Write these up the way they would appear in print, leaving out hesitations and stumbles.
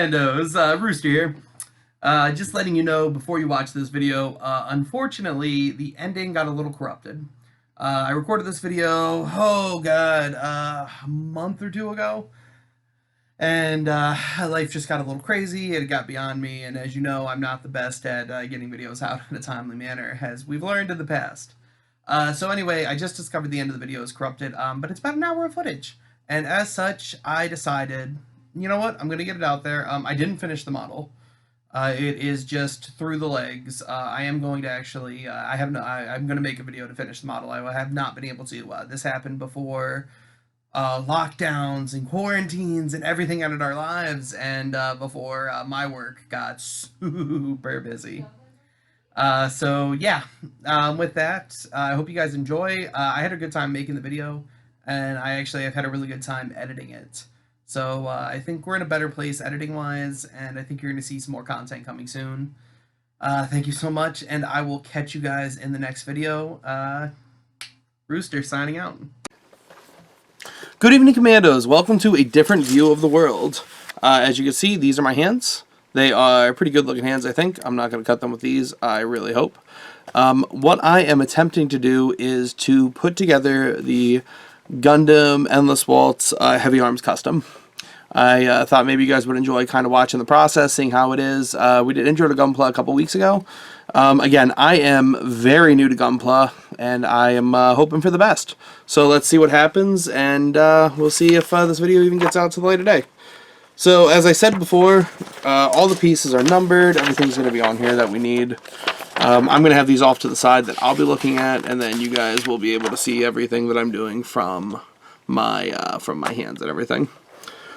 Commandos, Rooster here. Just letting you know before you watch this video, unfortunately, the ending got a little corrupted. I recorded this video, a month or two ago, and life just got a little crazy. It got beyond me, and as you know, I'm not the best at getting videos out in a timely manner, as we've learned in the past. So anyway, I just discovered the end of the video is corrupted, but it's about an hour of footage, and as such, I decided, you know what, I'm going to get it out there. I didn't finish the model. It is just through the legs. I am going to actually, I'm going to make a video to finish the model. I have not been able to. This happened before lockdowns and quarantines and everything ended our lives, and before my work got super busy. So yeah, with that, I hope you guys enjoy. I had a good time making the video, and I've had a really good time editing it. So I think we're in a better place editing-wise, and I think you're going to see some more content coming soon. Thank you so much, and I will catch you guys in the next video. Rooster signing out. Good evening, Commandos. Welcome to a different view of the world. As you can see, these are my hands. They are pretty good-looking hands, I think. I'm not going to cut them with these, I really hope. What I am attempting to do is to put together the Gundam Endless Waltz Heavyarms Custom. I thought maybe you guys would enjoy kind of watching the process, seeing how it is. We did Intro to Gunpla a couple weeks ago. Again, I am very new to Gunpla, and I am hoping for the best. So let's see what happens, and we'll see if this video even gets out to the light of day. So as I said before, all the pieces are numbered. Everything's going to be on here that we need. I'm going to have these off to the side that I'll be looking at, and then you guys will be able to see everything that I'm doing from my hands and everything.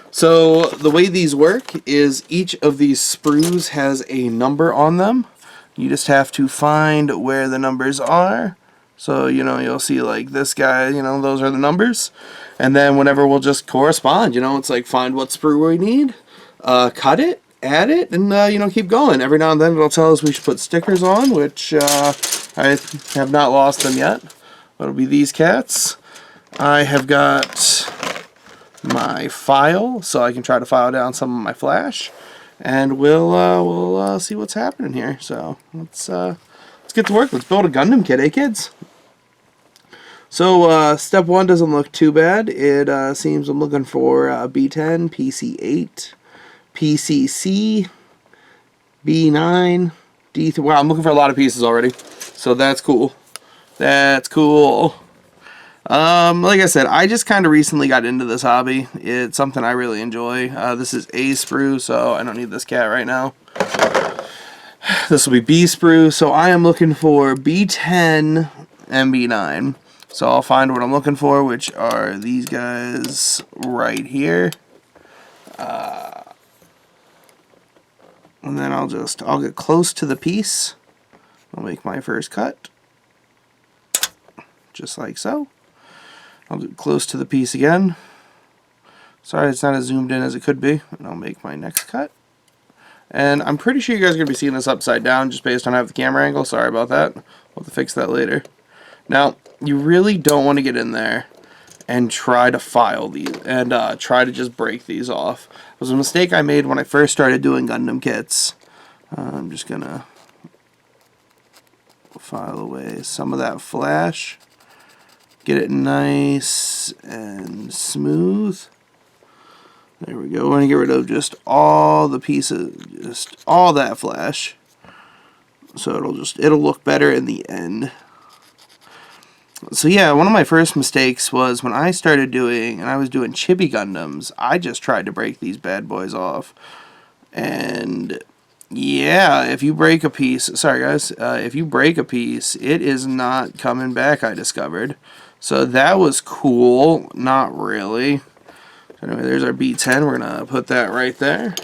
So the way these work is each of these sprues has a number on them. You just have to find where the numbers are. So, you know, you'll see like this guy, you know, those are the numbers. And then whenever we'll just correspond, you know, it's like find what sprue we need, cut it, add it, and, you know, keep going. Every now and then it'll tell us we should put stickers on, which I have not lost them yet. It'll be these cats. I have got my file, so I can try to file down some of my flash, and we'll see what's happening here. So let's get to work. Let's build a Gundam kit, eh, kids? So step one doesn't look too bad. It seems I'm looking for B10, PC8, PCC, B9, D3. Wow, I'm looking for a lot of pieces already. So that's cool. That's cool. Like I said, I just kind of recently got into this hobby. It's something I really enjoy. This is A sprue, so I don't need this cat right now. This will be B sprue, so I am looking for B10 and B9. So I'll find what I'm looking for, which are these guys right here. And then I'll get close to the piece. I'll make my first cut. Just like so. I'll get close to the piece again. Sorry, it's not as zoomed in as it could be. And I'll make my next cut. And I'm pretty sure you guys are going to be seeing this upside down just based on how I have the camera angle. Sorry about that. We'll have to fix that later. Now, you really don't want to get in there and try to file these and try to just break these off. It was a mistake I made when I first started doing Gundam kits. I'm just going to file away some of that flash. Get it nice and smooth. There we go. We're going to get rid of just all the pieces, just all that flash. So it'll look better in the end. So yeah, one of my first mistakes was when I started doing, and I was doing chibi Gundams, I just tried to break these bad boys off. And yeah, if you break a piece, sorry guys, if you break a piece, it is not coming back, I discovered. So that was cool, not really. Anyway, there's our B10, we're going to put that right there.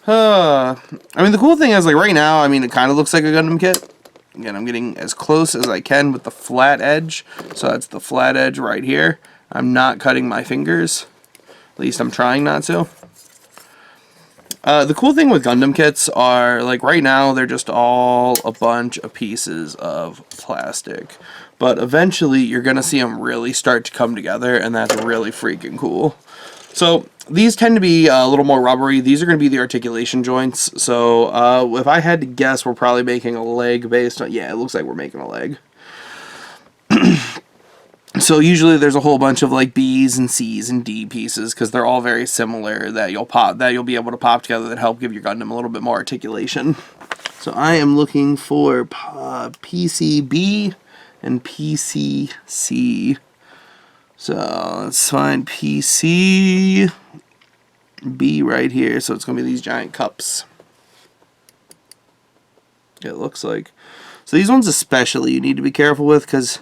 I mean, the cool thing is, like, right now, I mean, it kind of looks like a Gundam kit. Again, I'm getting as close as I can with the flat edge. So that's the flat edge right here. I'm not cutting my fingers. At least I'm trying not to. The cool thing with Gundam kits are, like, right now, they're just all a bunch of pieces of plastic. But eventually, you're going to see them really start to come together, and that's really freaking cool. So these tend to be a little more rubbery. These are going to be the articulation joints. So if I had to guess, we're probably making a leg based on... Yeah, it looks like we're making a leg. So usually there's a whole bunch of like B's and C's and D pieces because they're all very similar that you'll be able to pop together that help give your Gundam a little bit more articulation. So I am looking for PCB and PCC. So let's find PCB right here. So it's going to be these giant cups. It looks like. So these ones especially you need to be careful with because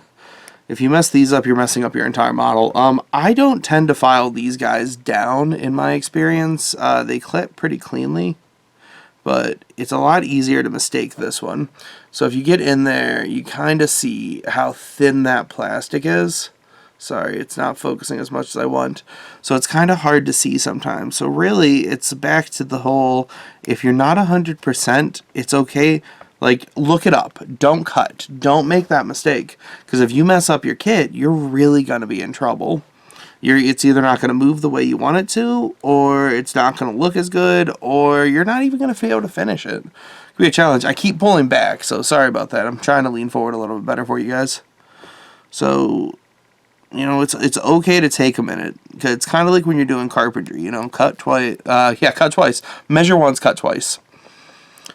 if you mess these up, you're messing up your entire model. I don't tend to file these guys down in my experience. They clip pretty cleanly, but it's a lot easier to mistake this one. So if you get in there, you kind of see how thin that plastic is. Sorry, it's not focusing as much as I want. So it's kind of hard to see sometimes. So really, it's back to the whole, if you're not 100%, it's okay. Like, look it up. Don't cut. Don't make that mistake. Because if you mess up your kit, you're really going to be in trouble. It's either not going to move the way you want it to, or it's not going to look as good, or you're not even going to be able to finish it. It could be a challenge. I keep pulling back, so sorry about that. I'm trying to lean forward a little bit better for you guys. So, you know, it's okay to take a minute. Cause it's kind of like when you're doing carpentry, you know, cut twice. Cut twice. Measure once, cut twice.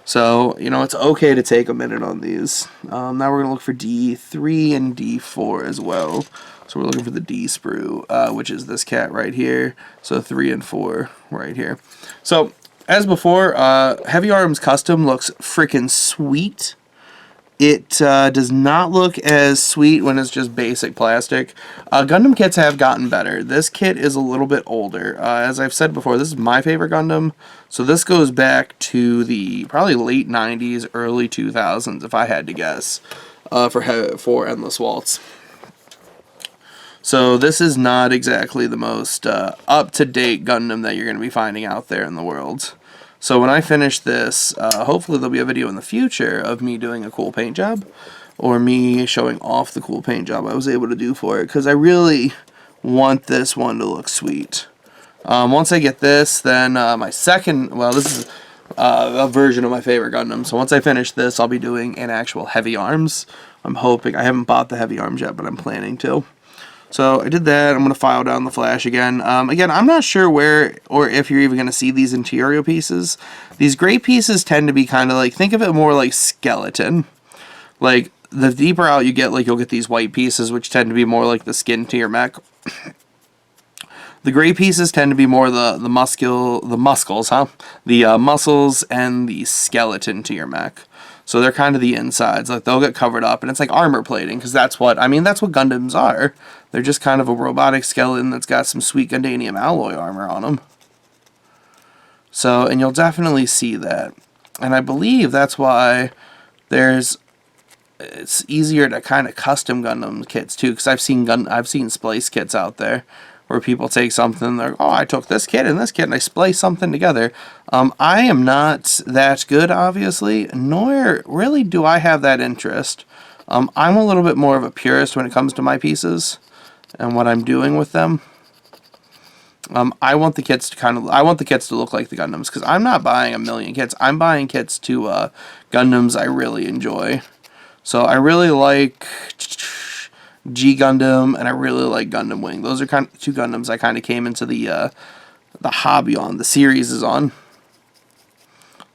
So, you know, it's okay to take a minute on these. Now we're going to look for D3 and D4 as well. So we're looking for the D sprue, which is this cat right here. So 3 and 4 right here. So, as before, Heavyarms Custom looks freaking sweet. It does not look as sweet when it's just basic plastic. Gundam kits have gotten better. This kit is a little bit older. As I've said before, this is my favorite Gundam. So this goes back to the probably late 90s, early 2000s, if I had to guess, for Endless Waltz. So this is not exactly the most up-to-date Gundam that you're going to be finding out there in the world. So when I finish this, hopefully there'll be a video in the future of me doing a cool paint job, or me showing off the cool paint job I was able to do for it, because I really want this one to look sweet. Once I get this, then my second, well, this is a version of my favorite Gundam, so once I finish this, I'll be doing an actual Heavyarms. I'm hoping, I haven't bought the Heavyarms yet, but I'm planning to. So I did that. I'm going to file down the flash again. Again, I'm not sure where or if you're even going to see these interior pieces. These gray pieces tend to be kind of like, think of it more like skeleton. Like, the deeper out you get, like, you'll get these white pieces, which tend to be more like the skin to your mech. The gray pieces tend to be more the muscles, huh? The muscles and the skeleton to your mech. So they're kind of the insides. Like, they'll get covered up, and it's like armor plating, because that's what Gundams are. They're just kind of a robotic skeleton that's got some sweet Gundanium alloy armor on them. So, and you'll definitely see that. And I believe that's why it's easier to kind of custom Gundam kits too, because I've seen splice kits out there where people take something, they're, oh, I took this kit and I splice something together. I am not that good, obviously, nor really do I have that interest. I'm a little bit more of a purist when it comes to my pieces and what I'm doing with them. I want the kits to look like the Gundams, because I'm not buying a million kits. I'm buying kits to Gundams I really enjoy. So I really like G Gundam, and I really like Gundam Wing. Those are kind of two Gundams I kind of came into the hobby on. The series is on.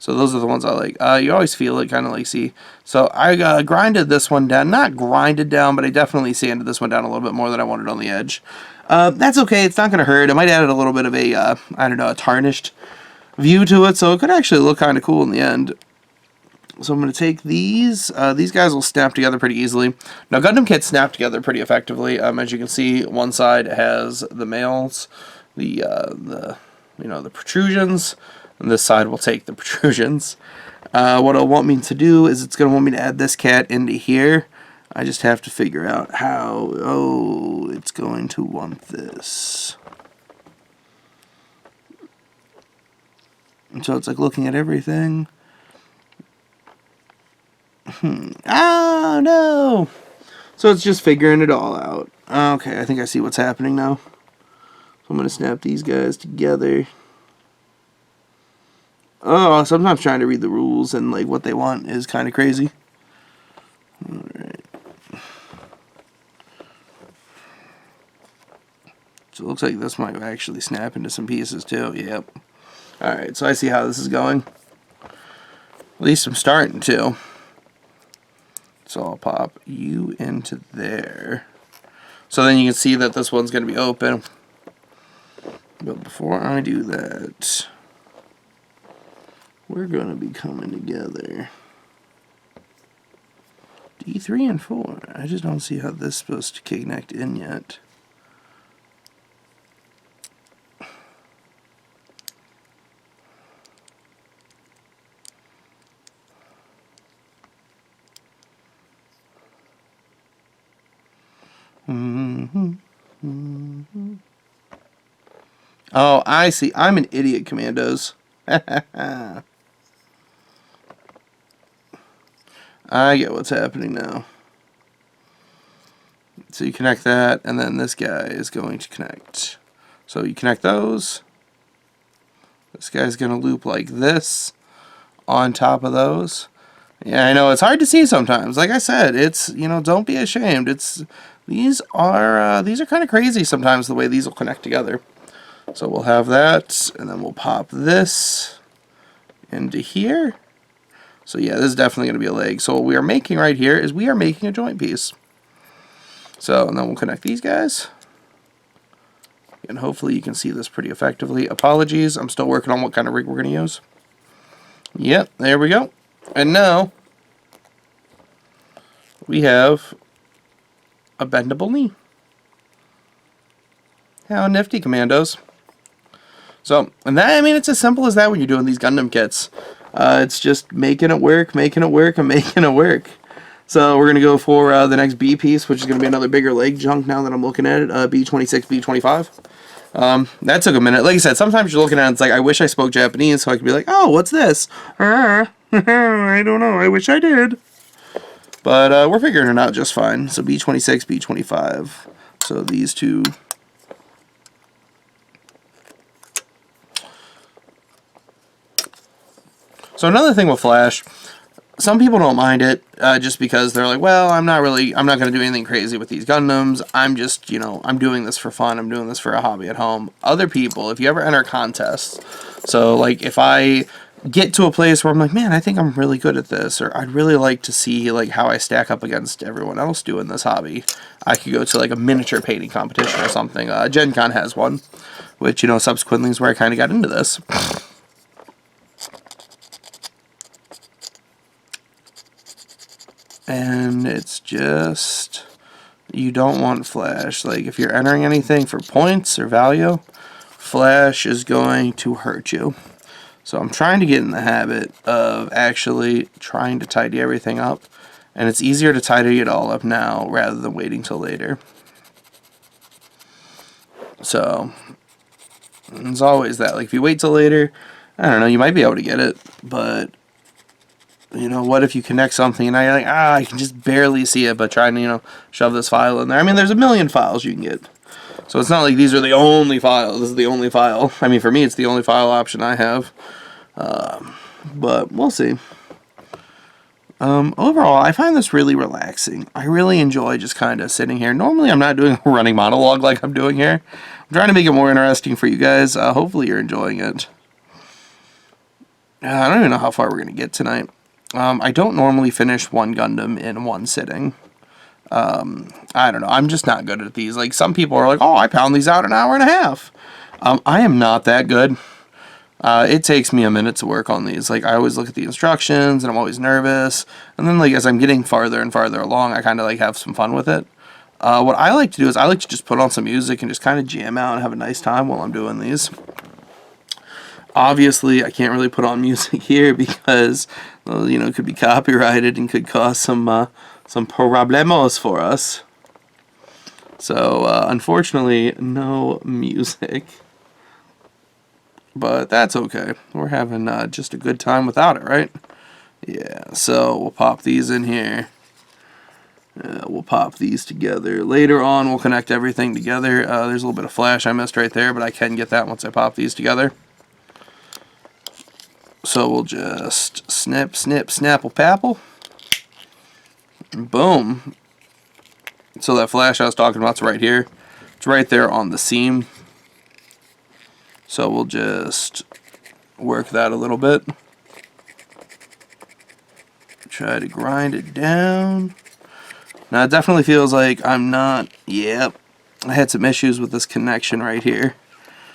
So those are the ones I like. You always feel it, kind of like, see. So I grinded this one down. Not grinded down, but I definitely sanded this one down a little bit more than I wanted on the edge. That's okay. It's not going to hurt. I might add a little bit of a, I don't know, a tarnished view to it, so it could actually look kind of cool in the end. So I'm going to take these. These guys will snap together pretty easily. Now, Gundam kits snap together pretty effectively. As you can see, one side has the males, the protrusions, and this side will take the protrusions. What it'll want me to do is it's going to want me to add this cat into here. I just have to figure out how. Oh, it's going to want this. And so it's like looking at everything. Oh, no! So it's just figuring it all out. Okay, I think I see what's happening now. So I'm going to snap these guys together. Oh, sometimes trying to read the rules and like what they want is kind of crazy. Alright. So it looks like this might actually snap into some pieces too. Yep. Alright, so I see how this is going. At least I'm starting to. So I'll pop you into there. So then you can see that this one's going to be open. But before I do that, we're going to be coming together. D3 and 4. I just don't see how this is supposed to connect in yet. Oh, I see. I'm an idiot, Commandos. I get what's happening now. So you connect that, and then this guy is going to connect. So you connect those. This guy's going to loop like this on top of those. Yeah, I know it's hard to see sometimes. Like I said, it's, you know, don't be ashamed. These are kind of crazy sometimes the way these will connect together. So we'll have that, and then we'll pop this into here. So yeah, this is definitely going to be a leg. So what we are making right here is we are making a joint piece. So, and then we'll connect these guys. And hopefully you can see this pretty effectively. Apologies, I'm still working on what kind of rig we're going to use. Yep, there we go. And now we have a bendable knee. How nifty, Commandos. So, and that, I mean, it's as simple as that when you're doing these Gundam kits. It's just making it work, and making it work. So we're going to go for the next B piece, which is going to be another bigger leg chunk now that I'm looking at it, B26, B25. That took a minute. Like I said, sometimes you're looking at it, it's like, I wish I spoke Japanese so I could be like, oh, what's this? I don't know, I wish I did. But we're figuring it out just fine. So B26, B25. So these two. So another thing with Flash, some people don't mind it just because they're like, well, I'm not going to do anything crazy with these Gundams. I'm just, you know, I'm doing this for fun. I'm doing this for a hobby at home. Other people, if you ever enter contests, so like if I get to a place where I'm like, man, I think I'm really good at this, or I'd really like to see like how I stack up against everyone else doing this hobby, I could go to like a miniature painting competition or something. Gen Con has one, which, you know, subsequently is where I kind of got into this. And it's just, you don't want Flash. Like, if you're entering anything for points or value, Flash is going to hurt you. So I'm trying to get in the habit of actually trying to tidy everything up. And it's easier to tidy it all up now rather than waiting till later. So, it's always that. Like, if you wait till later, I don't know, you might be able to get it, but you know, what if you connect something and now you're like, I can just barely see it, but trying to, you know, shove this file in there. I mean, there's a million files you can get. So it's not like these are the only files. This is the only file. I mean, for me, it's the only file option I have. But we'll see. Overall, I find this really relaxing. I really enjoy just kind of sitting here. Normally, I'm not doing a running monologue like I'm doing here. I'm trying to make it more interesting for you guys. Hopefully, you're enjoying it. I don't even know how far we're going to get tonight. I don't normally finish one Gundam in one sitting. I don't know. I'm just not good at these. Like, some people are like, oh, I pound these out an hour and a half. I am not that good. It takes me a minute to work on these. Like, I always look at the instructions, and I'm always nervous. And then, like, as I'm getting farther and farther along, I kind of, like, have some fun with it. What I like to do is I like to just put on some music and just kind of jam out and have a nice time while I'm doing these. Obviously, I can't really put on music here because, well, you know, it could be copyrighted and could cause some problemos for us. So, unfortunately, no music. But that's okay. We're having just a good time without it, right? Yeah, so we'll pop these in here. We'll pop these together. Later on, we'll connect everything together. There's a little bit of flash I missed right there, but I can get that once I pop these together. So we'll just snip, snip, snapple, papple. Boom. So that flash I was talking about's right here. It's right there on the seam. So we'll just work that a little bit. Try to grind it down. Now it definitely feels like I'm not, yep, I had some issues with this connection right here.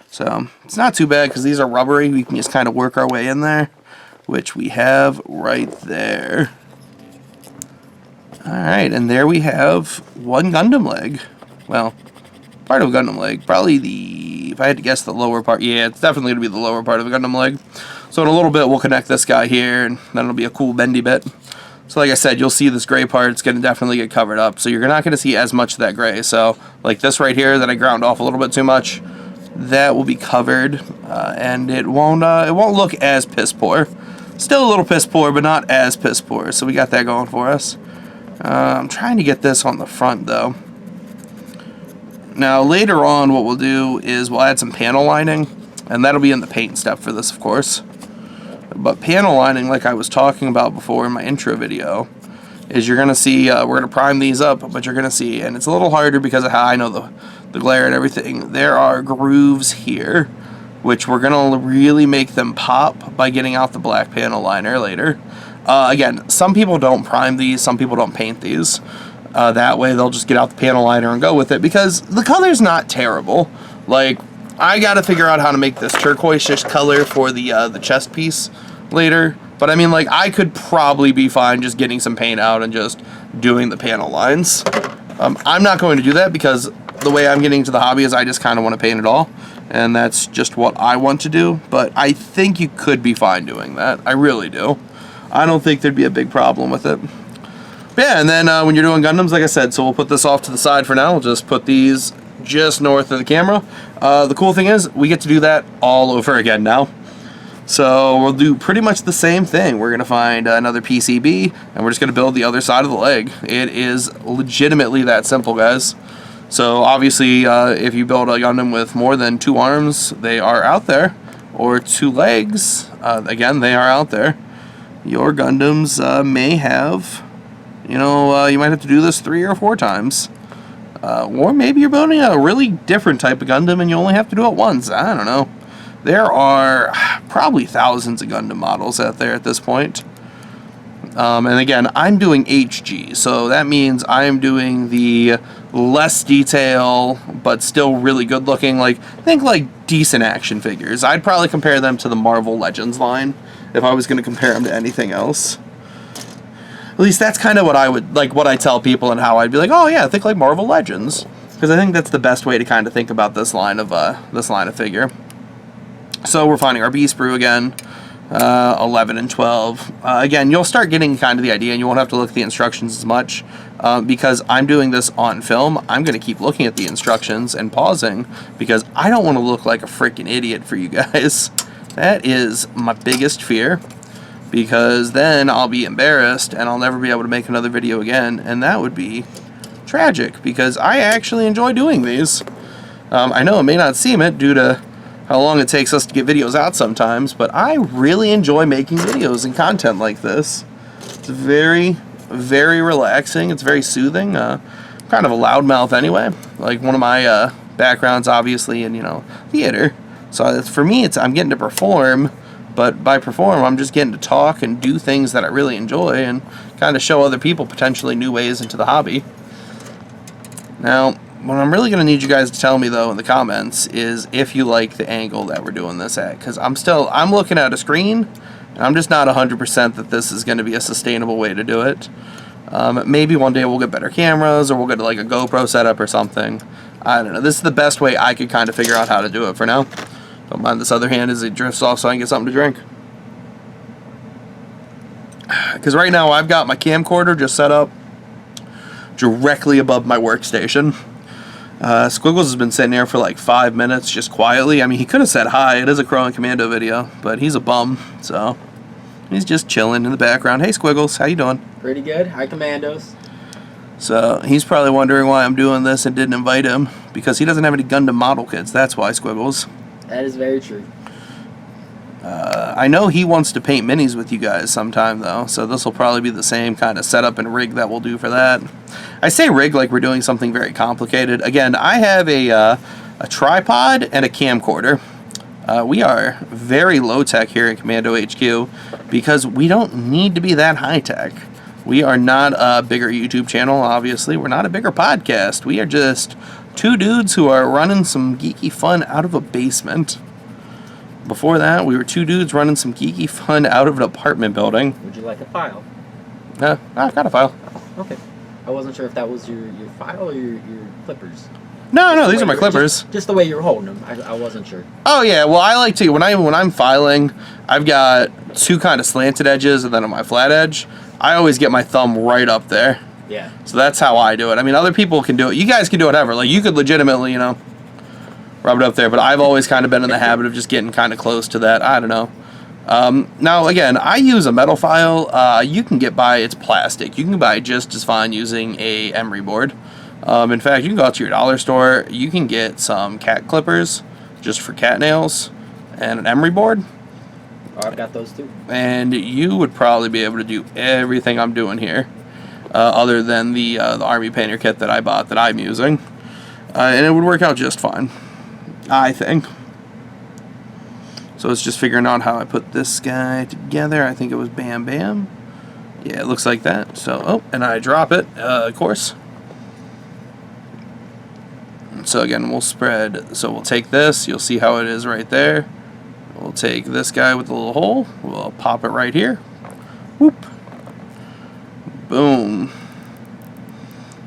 So it's not too bad because these are rubbery. We can just kind of work our way in there, which we have right there. Alright, and there we have one Gundam leg. Well, part of a Gundam leg. Probably the, if I had to guess, the lower part. Yeah, it's definitely going to be the lower part of a Gundam leg. So in a little bit we'll connect this guy here, and then it'll be a cool bendy bit. So like I said, you'll see this gray part, it's going to definitely get covered up. So you're not going to see as much of that gray. So like this right here that I ground off a little bit too much, that will be covered, and it won't look as piss poor. Still a little piss poor, but not as piss poor. So we got that going for us. I'm trying to get this on the front though. Now later on what we'll do is we'll add some panel lining, and that'll be in the paint step for this, of course. But panel lining, like I was talking about before in my intro video, is you're going to see, we're going to prime these up, but you're going to see, and it's a little harder because of how I know the glare and everything, there are grooves here, which we're going to really make them pop by getting out the black panel liner later. Again, some people don't prime these, some people don't paint these. That way they'll just get out the panel liner and go with it, because the color's not terrible. Like, I got to figure out how to make this turquoise-ish color for the chest piece later. But I mean, like, I could probably be fine just getting some paint out and just doing the panel lines. I'm not going to do that because the way I'm getting to the hobby is I just kind of want to paint it all. And that's just what I want to do. But I think you could be fine doing that. I really do. I don't think there'd be a big problem with it. But yeah, and then when you're doing Gundams, like I said, so we'll put this off to the side for now. We'll just put these just north of the camera. The cool thing is we get to do that all over again now. So we'll do pretty much the same thing. We're going to find another PCB, and we're just going to build the other side of the leg. It is legitimately that simple, guys. So obviously, if you build a Gundam with more than 2 arms, they are out there. Or 2 legs, again, they are out there. Your Gundams may have, you know, you might have to do this 3 or 4 times. Or maybe you're building a really different type of Gundam and you only have to do it once. I don't know. There are probably thousands of Gundam models out there at this point. And again, I'm doing HG, so that means I'm doing the less detail, but still really good looking, like, think like decent action figures. I'd probably compare them to the Marvel Legends line if I was going to compare them to anything else. At least that's kind of what I would, like, what I tell people and how I'd be like, oh yeah, think like Marvel Legends. Because I think that's the best way to kind of think about this line of figure. So we're finding our B-sprue again, 11 and 12. Again, you'll start getting kind of the idea, and you won't have to look at the instructions as much. Because I'm doing this on film, I'm going to keep looking at the instructions and pausing, because I don't want to look like a freaking idiot for you guys. That is my biggest fear, because then I'll be embarrassed, and I'll never be able to make another video again, and that would be tragic, because I actually enjoy doing these. I know it may not seem it due to how long it takes us to get videos out sometimes, but I really enjoy making videos and content like this. It's very, very relaxing. It's very soothing. Kind of a loudmouth anyway. Like, one of my backgrounds, obviously, in, you know, theater. So it's, for me, it's, I'm getting to perform, but by perform, I'm just getting to talk and do things that I really enjoy and kind of show other people potentially new ways into the hobby. Now, what I'm really going to need you guys to tell me, though, in the comments is if you like the angle that we're doing this at. Because I'm looking at a screen, and I'm just not 100% that this is going to be a sustainable way to do it. Maybe one day we'll get better cameras, or we'll get like a GoPro setup or something. I don't know. This is the best way I could kind of figure out how to do it for now. Don't mind this other hand as it drifts off so I can get something to drink. Because right now I've got my camcorder just set up directly above my workstation. Squiggles has been sitting there for like 5 minutes just quietly. I mean, he could have said hi. It is a Crow and Commando video, but he's a bum, so he's just chilling in the background. Hey, Squiggles, how you doing? Pretty good. Hi, Commandos. So he's probably wondering why I'm doing this and didn't invite him, because he doesn't have any Gundam model kits. That's why, Squiggles. That is very true. I know he wants to paint minis with you guys sometime, though, so this will probably be the same kind of setup and rig that we'll do for that. I say rig like we're doing something very complicated. Again, I have a tripod and a camcorder. We are very low-tech here at Commando HQ because we don't need to be that high-tech. We are not a bigger YouTube channel, obviously. We're not a bigger podcast. We are just two dudes who are running some geeky fun out of a basement. Before that, we were two dudes running some geeky fun out of an apartment building. Would you like a file? I got a file. Okay. I wasn't sure if that was your file or your clippers. No, these are my clippers. Just the way you're holding them. I wasn't sure. Oh yeah, well I like to when I'm filing, I've got two kind of slanted edges and then on my flat edge, I always get my thumb right up there. Yeah. So that's how I do it. I mean, other people can do it. You guys can do whatever. Like you could legitimately, rub it up there, but I've always kind of been in the habit of just getting kind of close to that. I don't know. Now, again, I use a metal file. You can get by, it's plastic. You can buy just as fine using a emery board. In fact, you can go out to your dollar store. You can get some cat clippers just for cat nails and an emery board. Oh, I've got those too. And you would probably be able to do everything I'm doing here, other than the Army Painter kit that I bought that I'm using. And it would work out just fine, I think. So it's just figuring out how I put this guy together. I think it was Bam Bam. Yeah, it looks like that. So, and I drop it, of course. So again, we'll spread. So we'll take this. You'll see how it is right there. We'll take this guy with the little hole. We'll pop it right here. Whoop. Boom.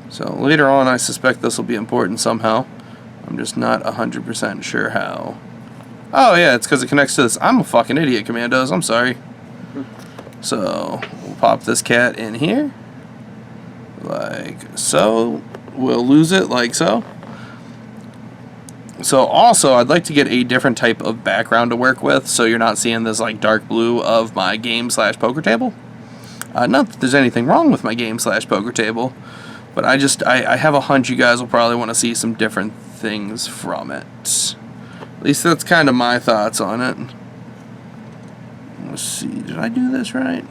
So later on, I suspect this will be important somehow. I'm just not 100% sure how. Oh yeah, it's because it connects to this. I'm a fucking idiot, Commandos. I'm sorry. So we'll pop this cat in here, like so. We'll lose it like so. So also, I'd like to get a different type of background to work with, so you're not seeing this like dark blue of my game/poker table. Not that there's anything wrong with my game/poker table, but I have a hunch you guys will probably want to see some different things from it. At least that's kind of my thoughts on it. Let's see, did I do this right?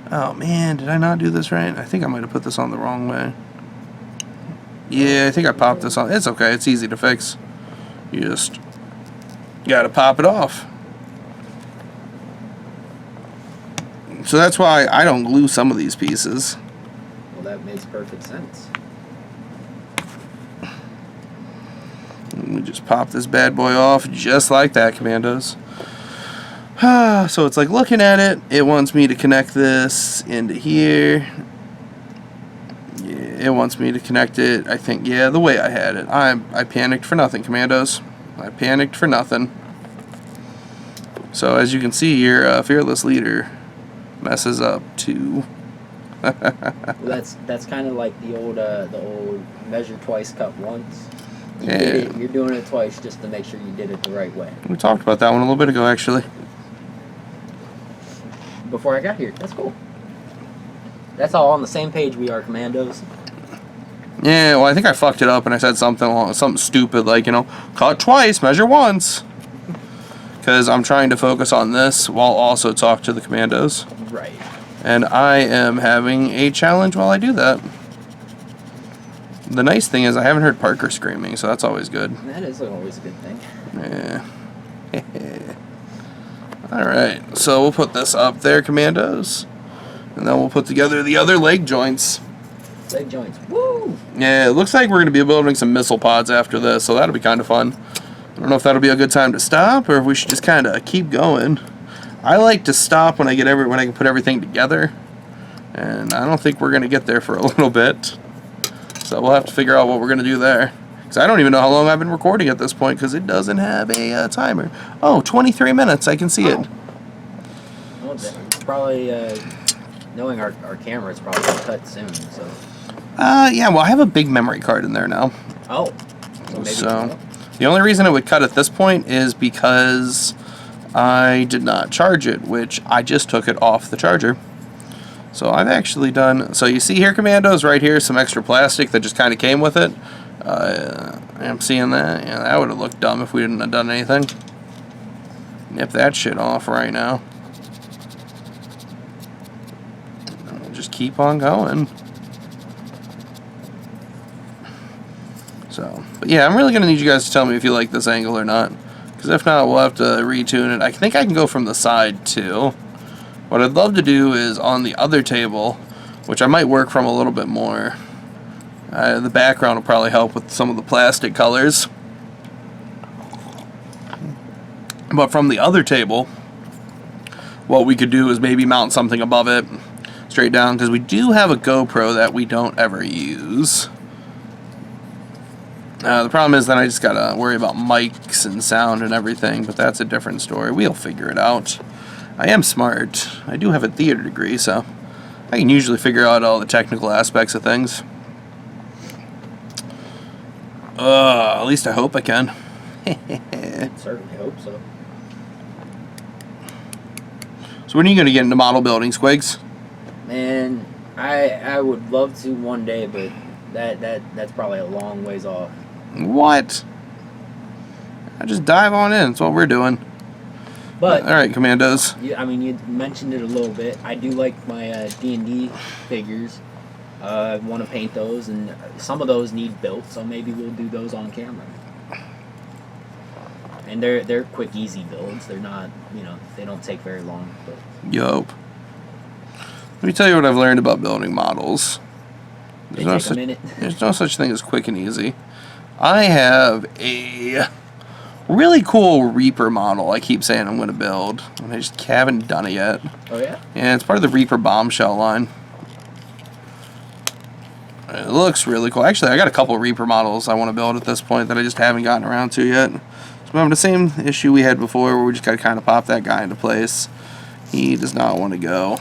Oh man, did I not do this right? I think I might have put this on the wrong way. Yeah, I think I popped this on. It's okay, it's easy to fix. You just gotta pop it off. So that's why I don't glue some of these pieces. Well, that makes perfect sense. And we just pop this bad boy off just like that, Commandos. So it's like looking at it, it wants me to connect this into here. Yeah, it wants me to connect it, I think, yeah, the way I had it. I panicked for nothing, Commandos. I panicked for nothing. So as you can see, your fearless leader messes up too. Well, that's kind of like the old measure twice, cut once. You're doing it twice just to make sure you did it the right way. We talked about that one a little bit ago, actually. Before I got here, that's cool. That's all on the same page we are, Commandos. Yeah, well, I think I fucked it up and I said something stupid like, cut twice, measure once. Because I'm trying to focus on this while also talk to the Commandos. Right. And I am having a challenge while I do that. The nice thing is I haven't heard Parker screaming, so that's always good. That is always a good thing. Yeah. Alright, so we'll put this up there, Commandos. And then we'll put together the other leg joints. Leg joints. Woo! Yeah, it looks like we're going to be building some missile pods after this, so that'll be kind of fun. I don't know if that'll be a good time to stop, or if we should just kind of keep going. I like to stop when I can put everything together. And I don't think we're going to get there for a little bit. So we'll have to figure out what we're going to do there. Because I don't even know how long I've been recording at this point, because it doesn't have a timer. Oh, 23 minutes. I can see it. Well, it's probably, knowing our camera, it's probably going to cut soon. So. Yeah, well, I have a big memory card in there now. Oh. So maybe so the only reason it would cut at this point is because I did not charge it, which I just took it off the charger. So I've actually done, so you see here, Commandos, right here, some extra plastic that just kind of came with it. I'm seeing that. Yeah, that would have looked dumb if we didn't have done anything. Nip that shit off right now. And we'll just keep on going. So, but yeah, I'm really going to need you guys to tell me if you like this angle or not. Because if not, we'll have to retune it. I think I can go from the side too. What I'd love to do is on the other table, which I might work from a little bit more. The background will probably help with some of the plastic colors. But from the other table, what we could do is maybe mount something above it, straight down, because we do have a GoPro that we don't ever use. The problem is that I just gotta worry about mics and sound and everything, but that's a different story. We'll figure it out. I am smart. I do have a theater degree, so I can usually figure out all the technical aspects of things. At least I hope I can. Certainly hope so. So when are you going to get into model building, Squigs? Man, I would love to one day, but that's probably a long ways off. What? I just dive on in. That's what we're doing. But all right, Commandos. I mean, you mentioned it a little bit. I do like my D&D figures. I want to paint those, and some of those need built, so maybe we'll do those on camera. And they're quick, easy builds. They're not, they don't take very long. But. Yup. Let me tell you what I've learned about building models. They take a minute. There's no such thing as quick and easy. I have a really cool Reaper model I keep saying I'm going to build, and I just haven't done it yet. Oh, yeah? Yeah, it's part of the Reaper bombshell line. It looks really cool. Actually, I got a couple of Reaper models I want to build at this point that I just haven't gotten around to yet. So I'm having the same issue we had before where we just got to kind of pop that guy into place. He does not want to go,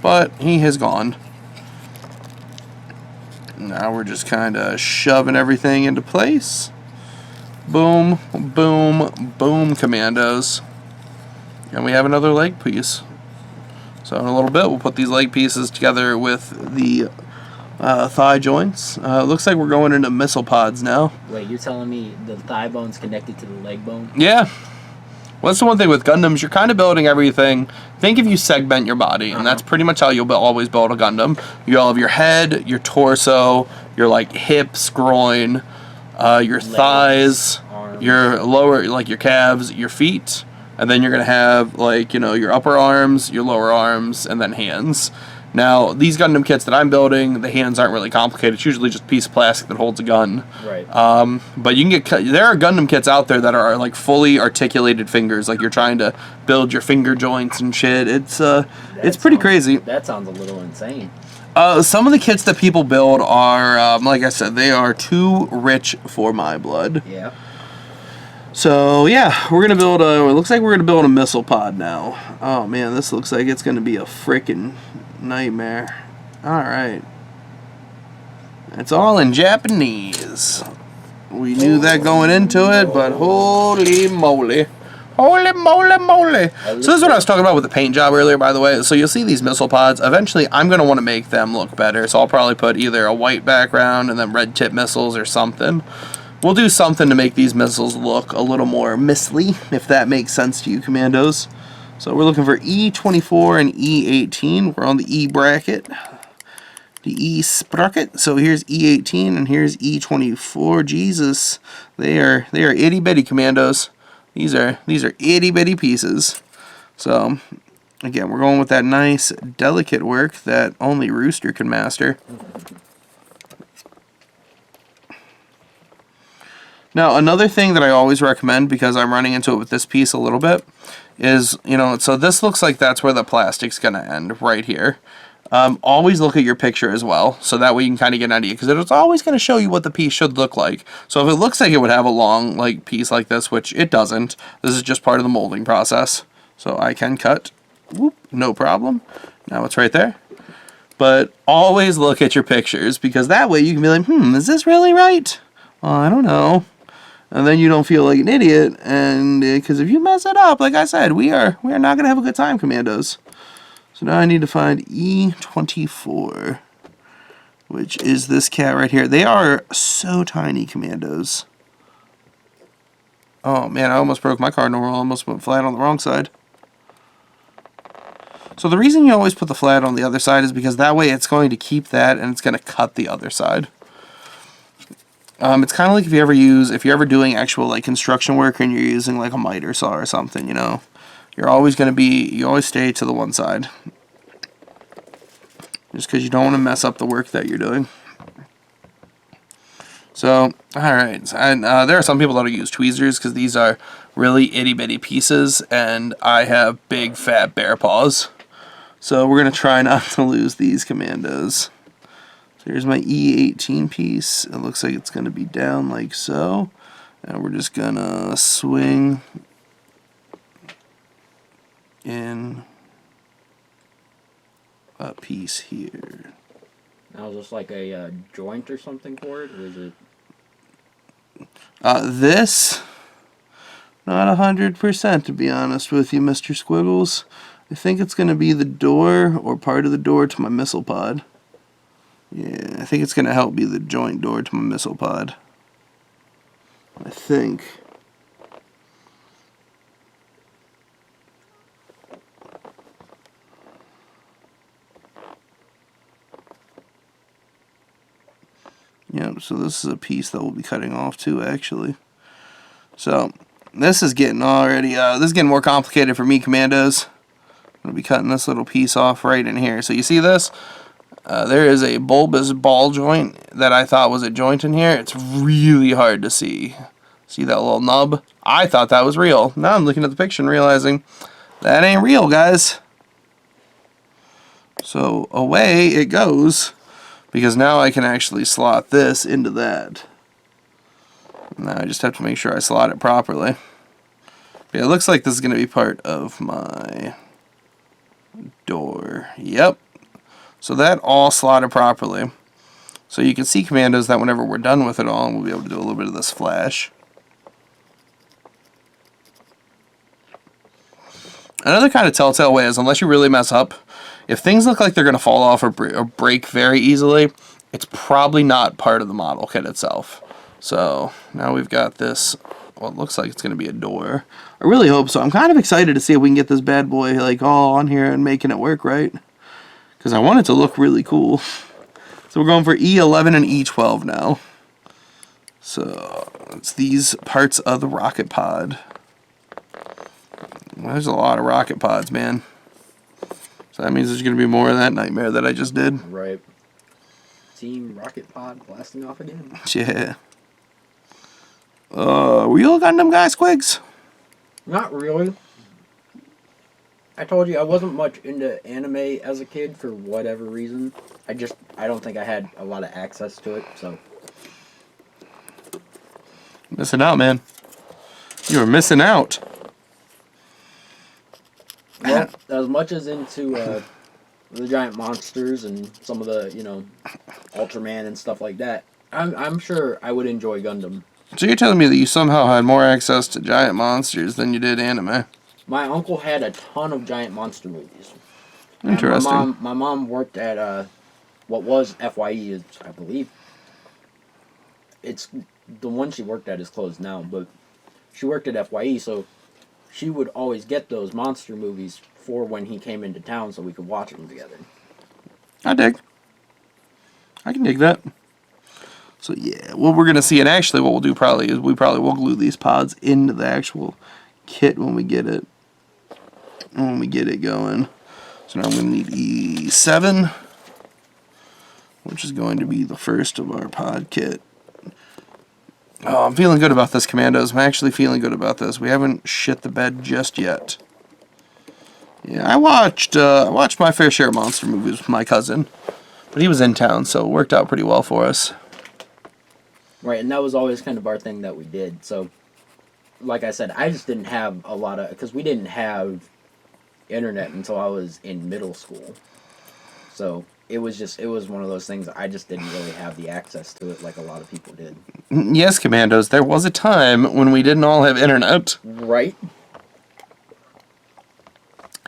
but he has gone. Now we're just kind of shoving everything into place. Boom, boom, boom, Commandos. And we have another leg piece. So in a little bit, we'll put these leg pieces together with the thigh joints. Looks like we're going into missile pods now. Wait, you're telling me the thigh bone's connected to the leg bone? Yeah. Well, that's the one thing with Gundams. You're kind of building everything. Think if you segment your body, and that's pretty much how you'll always build a Gundam. You all have your head, your torso, your like hips, groin, your legs, thighs, arms, your lower, like your calves, your feet, and then you're gonna have like your upper arms, your lower arms, and then hands. Now, these Gundam kits that I'm building, the hands aren't really complicated. It's usually just a piece of plastic that holds a gun. Right. But you can get, there are Gundam kits out there that are like fully articulated fingers, like you're trying to build your finger joints and shit. It's pretty crazy. That sounds a little insane. Some of the kits that people build are, like I said, they are too rich for my blood. Yeah. So yeah, we're gonna build a. It looks like we're gonna build a missile pod now. Oh man, this looks like it's gonna be a frickin' nightmare. Alright. It's all in Japanese. We knew that going into it, but holy moly. Holy moly moly. So this is what I was talking about with the paint job earlier, by the way. So you'll see these missile pods. Eventually, I'm going to want to make them look better. So I'll probably put either a white background and then red tip missiles or something. We'll do something to make these missiles look a little more missly, if that makes sense to you, Commandos. So we're looking for E24 and E18. We're on the E bracket, the E sprocket. So here's E18 and here's E24. Jesus, they are itty bitty, Commandos. These are itty bitty pieces. So again, we're going with that nice delicate work that only Rooster can master. Now, another thing that I always recommend, because I'm running into it with this piece a little bit, is, so this looks like that's where the plastic's going to end, right here. Always look at your picture as well, so that way you can kind of get an idea, because it's always going to show you what the piece should look like. So if it looks like it would have a long piece like this, which it doesn't, this is just part of the molding process. So I can cut, whoop, no problem. Now it's right there. But always look at your pictures, because that way you can be like, is this really right? Well, I don't know. And then you don't feel like an idiot, and because if you mess it up, like I said, we are not going to have a good time, Commandos. So now I need to find E24, which is this cat right here. They are so tiny, commandos. Oh man, I almost broke my cardinal roll. I almost went flat on the wrong side. So the reason you always put the flat on the other side is because that way it's going to keep that and it's going to cut the other side. It's kind of like if you're ever doing actual like construction work and you're using like a miter saw or something, you know. You always stay to the one side. Just because you don't want to mess up the work that you're doing. So, alright, and there are some people that will use tweezers because these are really itty bitty pieces and I have big fat bear paws. So we're going to try not to lose these commandos. So here's my E18 piece. It looks like it's going to be down like so. And we're just going to swing in a piece here. Now, is this like a joint or something for it, or is it? This, not 100% to be honest with you, Mr. Squiggles. I think it's going to be the door or part of the door to my missile pod. Yeah, I think it's going to help be the joint door to my missile pod. I think. Yep, so this is a piece that we'll be cutting off too, actually. So, this is getting more complicated for me, commandos. I'm going to be cutting this little piece off right in here. So you see this? There is a bulbous ball joint that I thought was a joint in here. It's really hard to see. See that little nub? I thought that was real. Now I'm looking at the picture and realizing that ain't real, guys. So away it goes. Because now I can actually slot this into that. Now I just have to make sure I slot it properly. Yeah, it looks like this is going to be part of my door. Yep. So that all slotted properly. So you can see, commandos, that whenever we're done with it all, we'll be able to do a little bit of this flash. Another kind of telltale way is, unless you really mess up, if things look like they're going to fall off or break very easily, it's probably not part of the model kit itself. So now we've got this, what looks like it's going to be a door. I really hope so. I'm kind of excited to see if we can get this bad boy like all on here and making it work right. Because I want it to look really cool. So we're going for E11 and E12 now. So it's these parts of the rocket pod. There's a lot of rocket pods, man. So that means there's going to be more of that nightmare that I just did. Right. Team Rocket Pod blasting off again. Yeah. Were you a Gundam guy, Squigs? Not really. I told you I wasn't much into anime as a kid for whatever reason. I don't think I had a lot of access to it, so. Missing out, man. You were missing out. Well, as much as into the giant monsters and some of the, Ultraman and stuff like that, I'm sure I would enjoy Gundam. So you're telling me that you somehow had more access to giant monsters than you did anime? My uncle had a ton of giant monster movies. Interesting. And my mom worked at what was FYE, I believe. It's the one she worked at is closed now, but she worked at FYE, so she would always get those monster movies for when he came into town so we could watch them together. I can dig that. So yeah, what we're going to see, and actually what we'll do probably is we probably will glue these pods into the actual kit when we get it. When we get it going. So now I'm going to need E7, which is going to be the first of our pod kit. Oh, I'm feeling good about this, commandos. I'm actually feeling good about this. We haven't shit the bed just yet. Yeah, I watched my fair share of monster movies with my cousin, but he was in town, so it worked out pretty well for us. Right, and that was always kind of our thing that we did. So, like I said, I just didn't have a lot of, because we didn't have internet until I was in middle school. So it was one of those things I just didn't really have the access to it like a lot of people did. Yes, commandos, there was a time when we didn't all have internet. Right.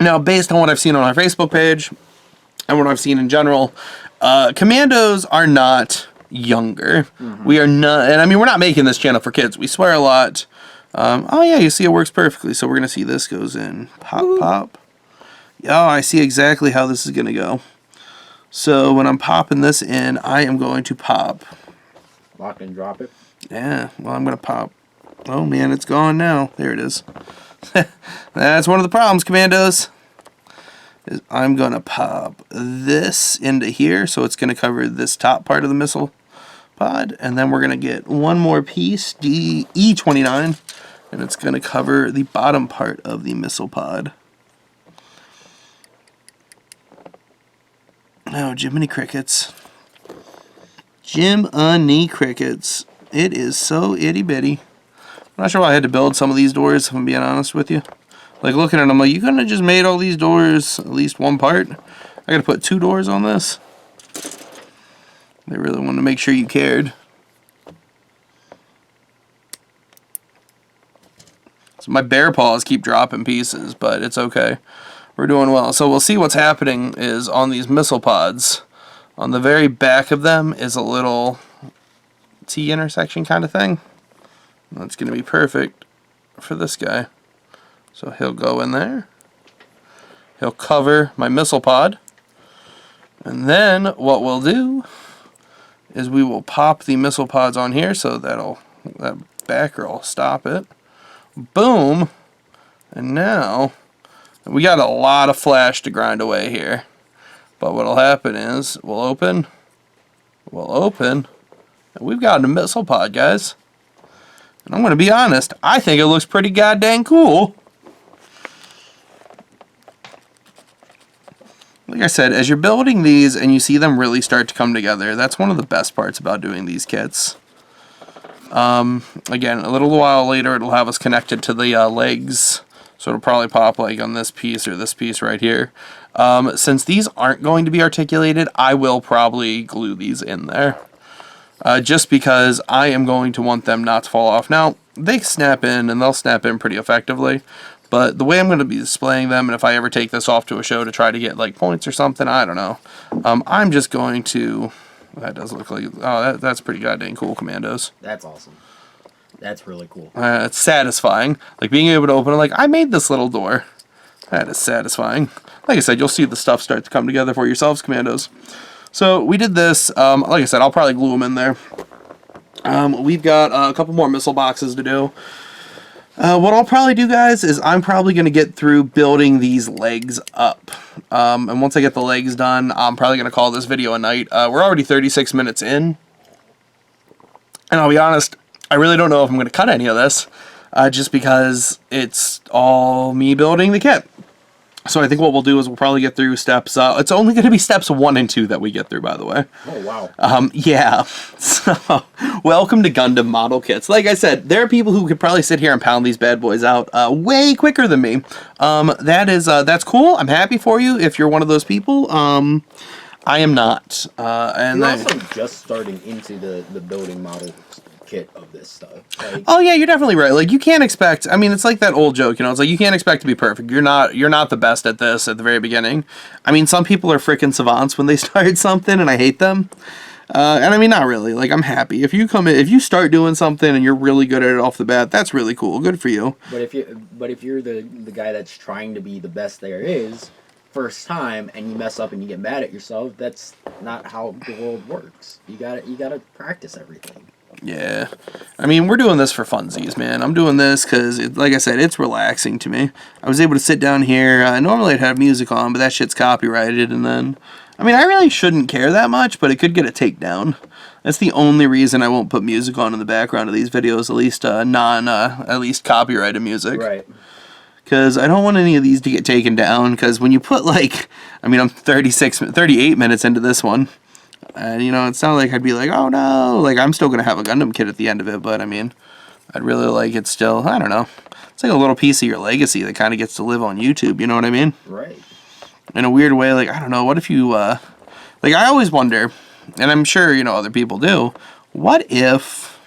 Now, based on what I've seen on our Facebook page and what I've seen in general, commandos are not younger. We are not, and I mean, we're not making this channel for kids. We swear a lot. Oh yeah, you see it works perfectly. So we're going to see this goes in. Pop, pop. Oh, I see exactly how this is going to go. So when I'm popping this in, I am going to pop. Lock and drop it. Yeah, well, I'm going to pop. Oh man, it's gone now. There it is. That's one of the problems, commandos. Is I'm going to pop this into here, so it's going to cover this top part of the missile pod, and then we're going to get one more piece, E29, and it's going to cover the bottom part of the missile pod. Oh, Jiminy Crickets. Jiminy Crickets. It is so itty-bitty. I'm not sure why I had to build some of these doors, if I'm being honest with you. Like, looking at them, like, you couldn't have just made all these doors at least one part? I gotta put 2 doors on this? They really wanted to make sure you cared. So my bear paws keep dropping pieces, but it's okay. We're doing well. So we'll see what's happening is on these missile pods. On the very back of them is a little T intersection kind of thing. That's going to be perfect for this guy. So he'll go in there. He'll cover my missile pod. And then what we'll do is we will pop the missile pods on here, so that backer will stop it. Boom. And now we got a lot of flash to grind away here. But what'll happen is we'll open, and we've got a missile pod, guys. And I'm going to be honest, I think it looks pretty goddamn cool. Like I said, as you're building these and you see them really start to come together, that's one of the best parts about doing these kits. Again, a little while later it'll have us connected to the legs, so it'll probably pop like on this piece or this piece right here. Since these aren't going to be articulated, I will probably glue these in there. Just because I am going to want them not to fall off. Now, they snap in, and they'll snap in pretty effectively, but the way I'm going to be displaying them, and if I ever take this off to a show to try to get like points or something, I don't know. I'm just going to... That does look like... Oh, that's pretty goddamn cool, commandos. That's awesome. That's really cool. It's satisfying. Like, being able to open it, like, I made this little door. That is satisfying. Like I said, you'll see the stuff start to come together for yourselves, commandos. So we did this. Like I said, I'll probably glue them in there. We've got a couple more missile boxes to do. What I'll probably do, guys, is I'm probably going to get through building these legs up. And once I get the legs done, I'm probably going to call this video a night. We're already 36 minutes in. And I'll be honest, I really don't know if I'm going to cut any of this. Just because it's all me building the kit. So I think what we'll do is we'll probably get through steps. It's only going to be steps 1 and 2 that we get through, by the way. Oh, wow. Yeah. So, welcome to Gundam model kits. Like I said, there are people who could probably sit here and pound these bad boys out way quicker than me. That's cool. I'm happy for you if you're one of those people. I am not. And you're also just starting into the building model kit of this stuff. Like, oh yeah, you're definitely right. Like, you can't expect, I mean, it's like that old joke, you know, it's like you can't expect to be perfect. You're not the best at this at the very beginning. I mean, some people are freaking savants when they start something, and I hate them. And I mean, not really. Like, I'm happy if you start doing something and you're really good at it off the bat. That's really cool. Good for you. But if you're the guy that's trying to be the best there is first time, and you mess up and you get mad at yourself, that's not how the world works. You gotta practice everything. Yeah, I mean, we're doing this for funsies, man. I'm doing this because, like I said, it's relaxing to me. I was able to sit down here. Normally I'd have music on, but that shit's copyrighted, and then, I mean, I really shouldn't care that much, but it could get a takedown. That's the only reason I won't put music on in the background of these videos, at least at least copyrighted music. Right. Because I don't want any of these to get taken down, because when you put, like, I mean, I'm 38 minutes into this one. And, you know, it's not like I'd be like, oh no, like, I'm still going to have a Gundam kit at the end of it, but, I mean, I'd really like it still, I don't know. It's like a little piece of your legacy that kind of gets to live on YouTube, you know what I mean? Right. In a weird way, like, I don't know, what if you, like, I always wonder, and I'm sure, you know, other people do, what if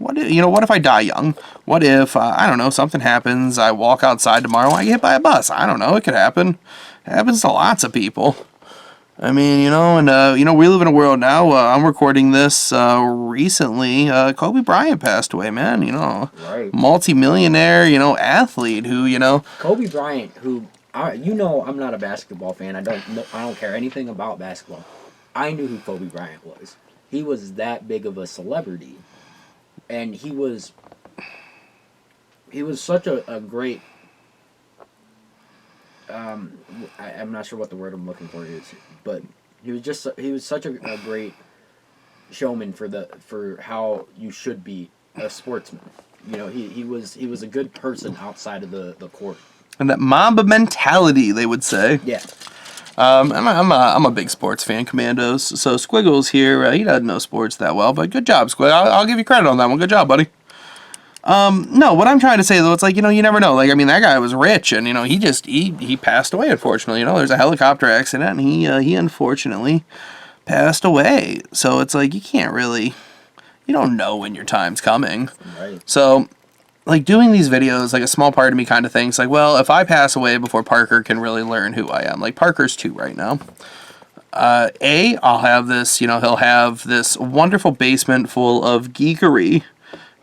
what if, what if I die young? What if, I don't know, something happens, I walk outside tomorrow, I get hit by a bus? I don't know, it could happen. It happens to lots of people. I mean, we live in a world now, I'm recording this recently, Kobe Bryant passed away, man, Right. multi-millionaire, athlete who, Kobe Bryant, who, I'm not a basketball fan. I don't care anything about basketball. I knew who Kobe Bryant was. He was that big of a celebrity. And he was such a great, I'm not sure what the word I'm looking for is, but he was such a great showman for how you should be a sportsman. He was a good person outside of the court. And that Mamba mentality, they would say. Yeah. I'm a big sports fan, Commandos. So Squiggles here, he doesn't know sports that well, but good job, Squig. I'll give you credit on that one. Good job, buddy. No, what I'm trying to say though, it's like, you never know. Like, I mean, that guy was rich, and he passed away. Unfortunately, there's a helicopter accident, and he unfortunately passed away. So it's like you don't know when your time's coming. Right. So, like, doing these videos, like, a small part of me kind of thinks, like, well, if I pass away before Parker can really learn who I am, like, Parker's 2 right now. I'll have this, he'll have this wonderful basement full of geekery,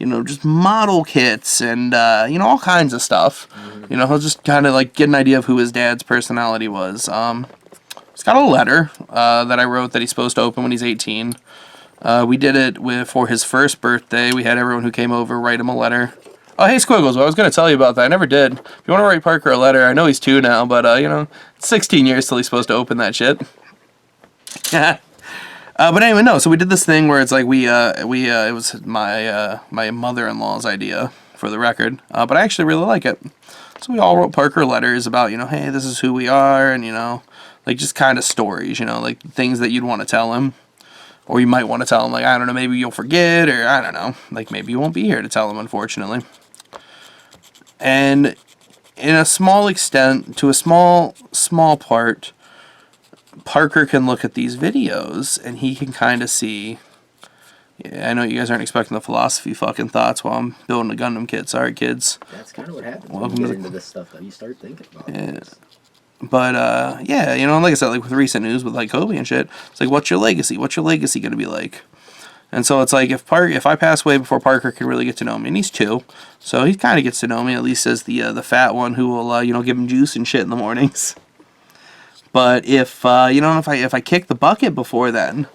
just model kits and, all kinds of stuff. Mm-hmm. He'll just kind of, like, get an idea of who his dad's personality was. He's got a letter that I wrote that he's supposed to open when he's 18. We did it for his first birthday. We had everyone who came over write him a letter. Oh, hey, Squiggles, I was going to tell you about that. I never did. If you want to write Parker a letter, I know he's 2 now, but, it's 16 years till he's supposed to open that shit. But anyway, no, so we did this thing where it's like it was my mother-in-law's idea, for the record, but I actually really like it. So we all wrote Parker letters about, hey, this is who we are, and, like, just kind of stories, like, things that you'd want to tell him. Or you might want to tell him, like, I don't know, maybe you'll forget, or I don't know, like, maybe you won't be here to tell him, unfortunately. And in a small extent, to a small part, Parker can look at these videos, and he can kind of see, yeah, I know you guys aren't expecting the philosophy fucking thoughts while I'm building a Gundam kit. Sorry, kids. That's kind of what happens when you get into this stuff, though. You start thinking about it. But, yeah, like I said, like with recent news with, like, Kobe and shit, it's like, what's your legacy? What's your legacy going to be like? And so it's like, if I pass away before Parker can really get to know me, and he's 2, so he kind of gets to know me, at least as the fat one who will, give him juice and shit in the mornings. But if I kick the bucket before then,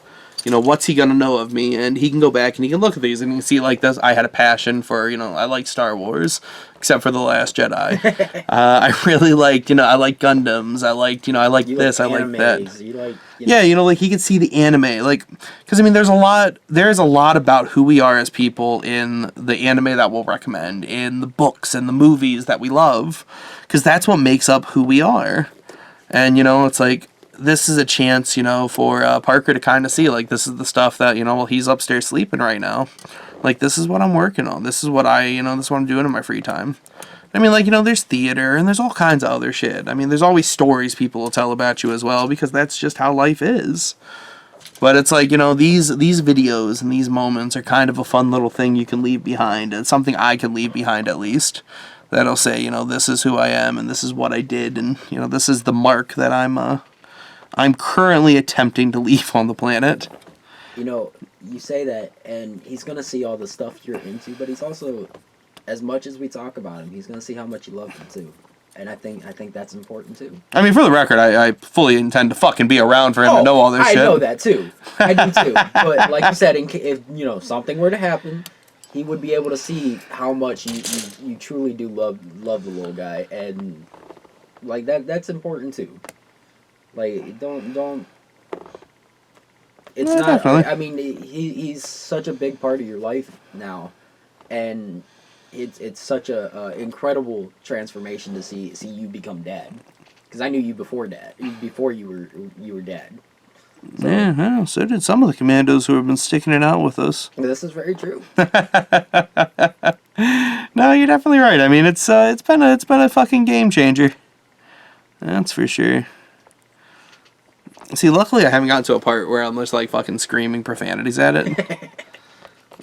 what's he going to know of me? And he can go back and he can look at these and he can see, like, this. I had a passion for, I like Star Wars, except for The Last Jedi. I really liked, I like Gundams. I liked, I like this, I like that. Yeah, like, he could see the anime. Like, because, I mean, there's a lot about who we are as people in the anime that we'll recommend, in the books and the movies that we love, because that's what makes up who we are. And, it's like, this is a chance, for Parker to kind of see, like, this is the stuff that, well, he's upstairs sleeping right now. Like, this is what I'm working on. This is what this is what I'm doing in my free time. I mean, like, there's theater and there's all kinds of other shit. I mean, there's always stories people will tell about you as well, because that's just how life is. But it's like, these videos and these moments are kind of a fun little thing you can leave behind. It's something I can leave behind, at least. That'll say, this is who I am and this is what I did, and, this is the mark that I'm currently attempting to leave on the planet. You say that, and he's going to see all the stuff you're into, but he's also, as much as we talk about him, he's going to see how much you love him, too. And I think that's important, too. I mean, for the record, I fully intend to fucking be around for him to know all this shit. I know that, too. I do, too. But, like you said, if, something were to happen, he would be able to see how much you truly do love the little guy, and like that's important too. Like don't. It's yeah, not. Definitely. I mean, he's such a big part of your life now, and it's such a incredible transformation to see you become dad. Because I knew you before you were dad. So, yeah, well, so did some of the commandos who have been sticking it out with us. This is very true. No, you're definitely right. I mean, it's been a fucking game changer. That's for sure. See, luckily I haven't gotten to a part where I'm just like fucking screaming profanities at it.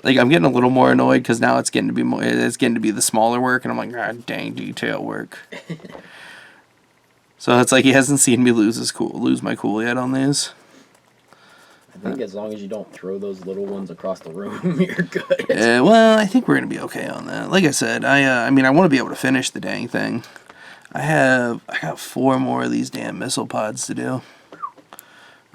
like I'm getting a little more annoyed because now it's getting to be more. It's getting to be the smaller work, and I'm like, ah, dang detail work. So it's like he hasn't seen me lose my cool yet on these. I think as long as you don't throw those little ones across the room, you're good. Well, I think we're gonna be okay on that. Like I said, I mean, I want to be able to finish the dang thing. I got 4 more of these damn missile pods to do.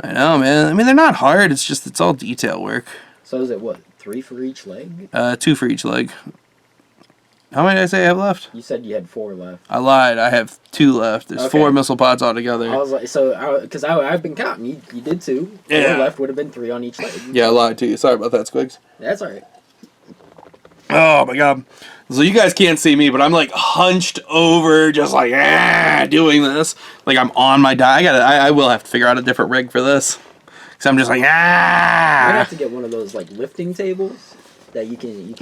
I know, man. I mean, they're not hard. It's all detail work. So is it what, 3 for each leg? 2 for each leg. How many did I say I have left? You said you had 4 left. I lied. I have 2 left. There's 4 missile pods altogether. I was like, so because I've been counting. You did 2. Yeah. 4 left would have been 3 on each leg. Yeah, I lied to you. Sorry about that, Squigs. That's all right. Oh my god. So you guys can't see me, but I'm like hunched over, just like doing this. Like I'm on my die. I will have to figure out a different rig for this. Cause I'm just like You have to get one of those like lifting tables that you can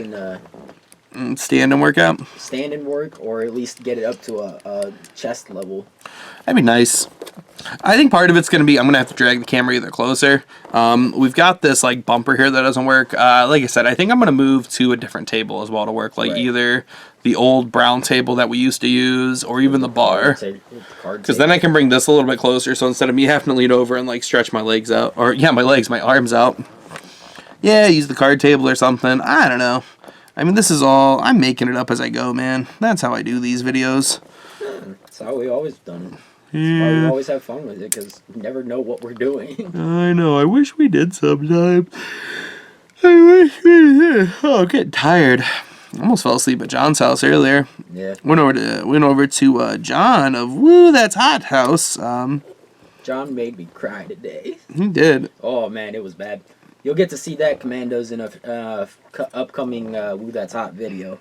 stand and work out. stand and work, or at least get it up to a chest level. That'd be nice. I think part of it's gonna be I'm gonna have to drag the camera either closer. We've got this like bumper here that doesn't work. Like I said, I think I'm gonna move to a different table as well to work. Like either the old brown table that we used to use, or even the bar. Because then I can bring this a little bit closer. So instead of me having to lean over and like stretch my legs out, or my arms out. Yeah, use the card table or something. I don't know. I mean, this is all I'm making it up as I go, man. That's how I do these videos. That's how we always done it. That's why we always have fun with it, because we never know what we're doing. I know. I wish we did sometime. I wish we did. Oh, I'm getting tired. I almost fell asleep at John's house earlier. Yeah. Went over to John of Woo That's Hot house. John made me cry today. He did. Oh man, it was bad. You'll get to see that, Commandos, in a upcoming Woo That's Hot video.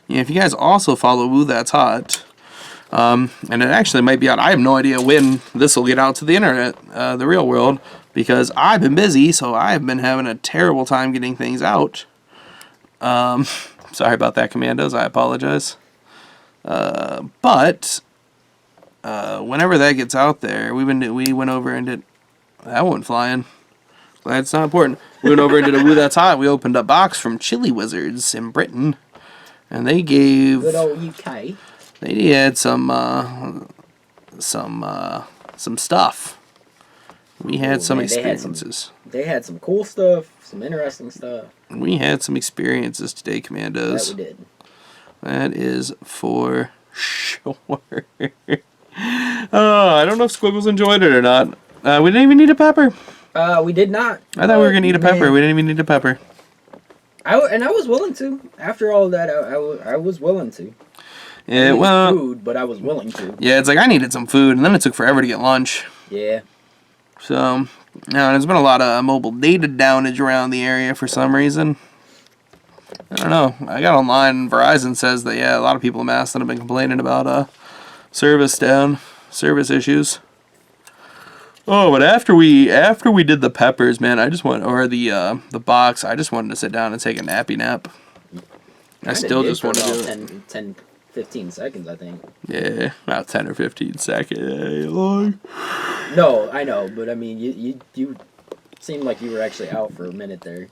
Yeah, if you guys also follow Woo That's Hot, and it actually might be out. I have no idea when this will get out to the internet, the real world, because I've been busy, so I've been having a terrible time getting things out. Sorry about that, Commandos. I apologize. But whenever that gets out there, we went over and did that one flying. Glad it's not important. We went over and did a Woo That's Hot. We opened a box from Chili Wizards in Britain, and they gave good old UK. They had some stuff. We had some experiences. They had some cool stuff, some interesting stuff. We had some experiences today, Commandos. That we did. That is for sure. I don't know if Squiggles enjoyed it or not. We didn't even need a pepper. We did not. I thought we were going to eat a pepper. We didn't even need a pepper. I was willing to. After all that, I was willing to. Yeah, well, food, but I was willing to. Yeah, it's like I needed some food, and then it took forever to get lunch. Yeah. So, there's been a lot of mobile data downage around the area for some reason. I don't know. I got online, and Verizon says that, yeah, a lot of people in Massillon have been complaining about service issues. Oh, but after we did the peppers, man, I just or the box, I just wanted to sit down and take a nappy nap. I still just want to do it. 10, 15 seconds, I think. Yeah, about 10 or 15 seconds. Long. No, I know, but I mean, you seemed like you were actually out for a minute there.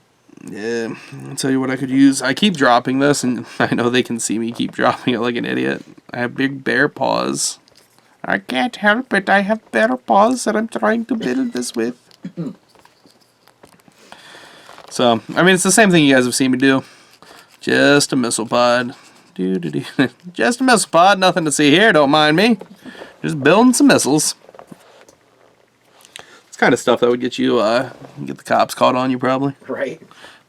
Yeah, I'll tell you what I could use. I keep dropping this, and I know they can see me keep dropping it like an idiot. I have big bear paws. I can't help it. I have better paws that I'm trying to build this with. So, I mean, it's the same thing you guys have seen me do. Just a missile pod. Just a missile pod. Nothing to see here. Don't mind me. Just building some missiles. It's kind of stuff that would get you, get the cops caught on you, probably. Right.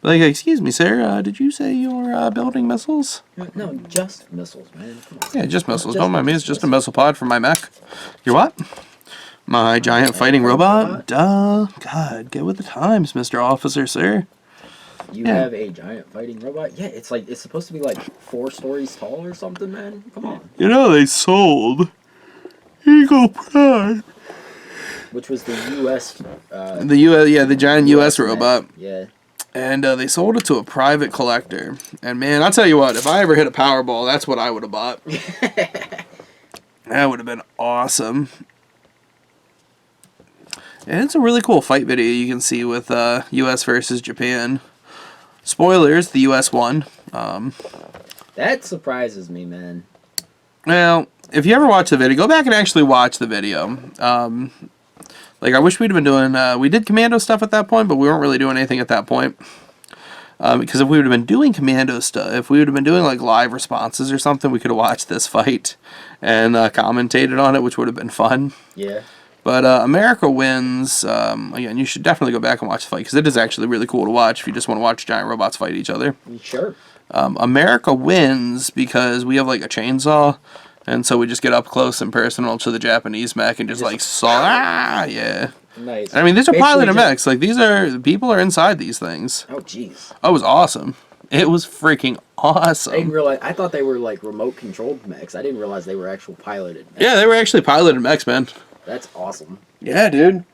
Like, excuse me, sir. Did you say you're building missiles? No, just missiles, man. Come on. Yeah, just missiles. Don't mind me. It's just a missile pod for my mech. You're what? My giant fighting robot? Duh. God, get with the times, Mr. Officer, sir. You have a giant fighting robot? Yeah, it's supposed to be like 4 stories tall or something, man. Come on. You know, they sold Eagle Prime. Which was the U.S. The giant U.S. robot. Yeah. And they sold it to a private collector. And man, I'll tell you what, if I ever hit a Powerball, that's what I would have bought. That would have been awesome. And it's a really cool fight video you can see with U.S. versus Japan. Spoilers, the U.S. won. That surprises me, man. Well, if you ever watch the video, go back and actually watch the video. Like, I wish we'd have been doing... we did commando stuff at that point, but we weren't really doing anything at that point. Because if we would have been doing commando stuff, if we would have been doing, like, live responses or something, we could have watched this fight and commentated on it, which would have been fun. Yeah. But America wins. Again, you should definitely go back and watch the fight, because it is actually really cool to watch if you just want to watch giant robots fight each other. Sure. America wins because we have, like, a chainsaw, and so we just get up close and personal to the Japanese mech and just like, saw, yeah. Nice. I mean, these are Basically piloted just- mechs. Like, people are inside these things. Oh, jeez. Oh, it was awesome. It was freaking I didn't awesome. realize. I thought they were like remote controlled mechs. I didn't realize they were actual piloted mechs. Yeah, they were actually piloted mechs, man. That's awesome. Yeah, dude.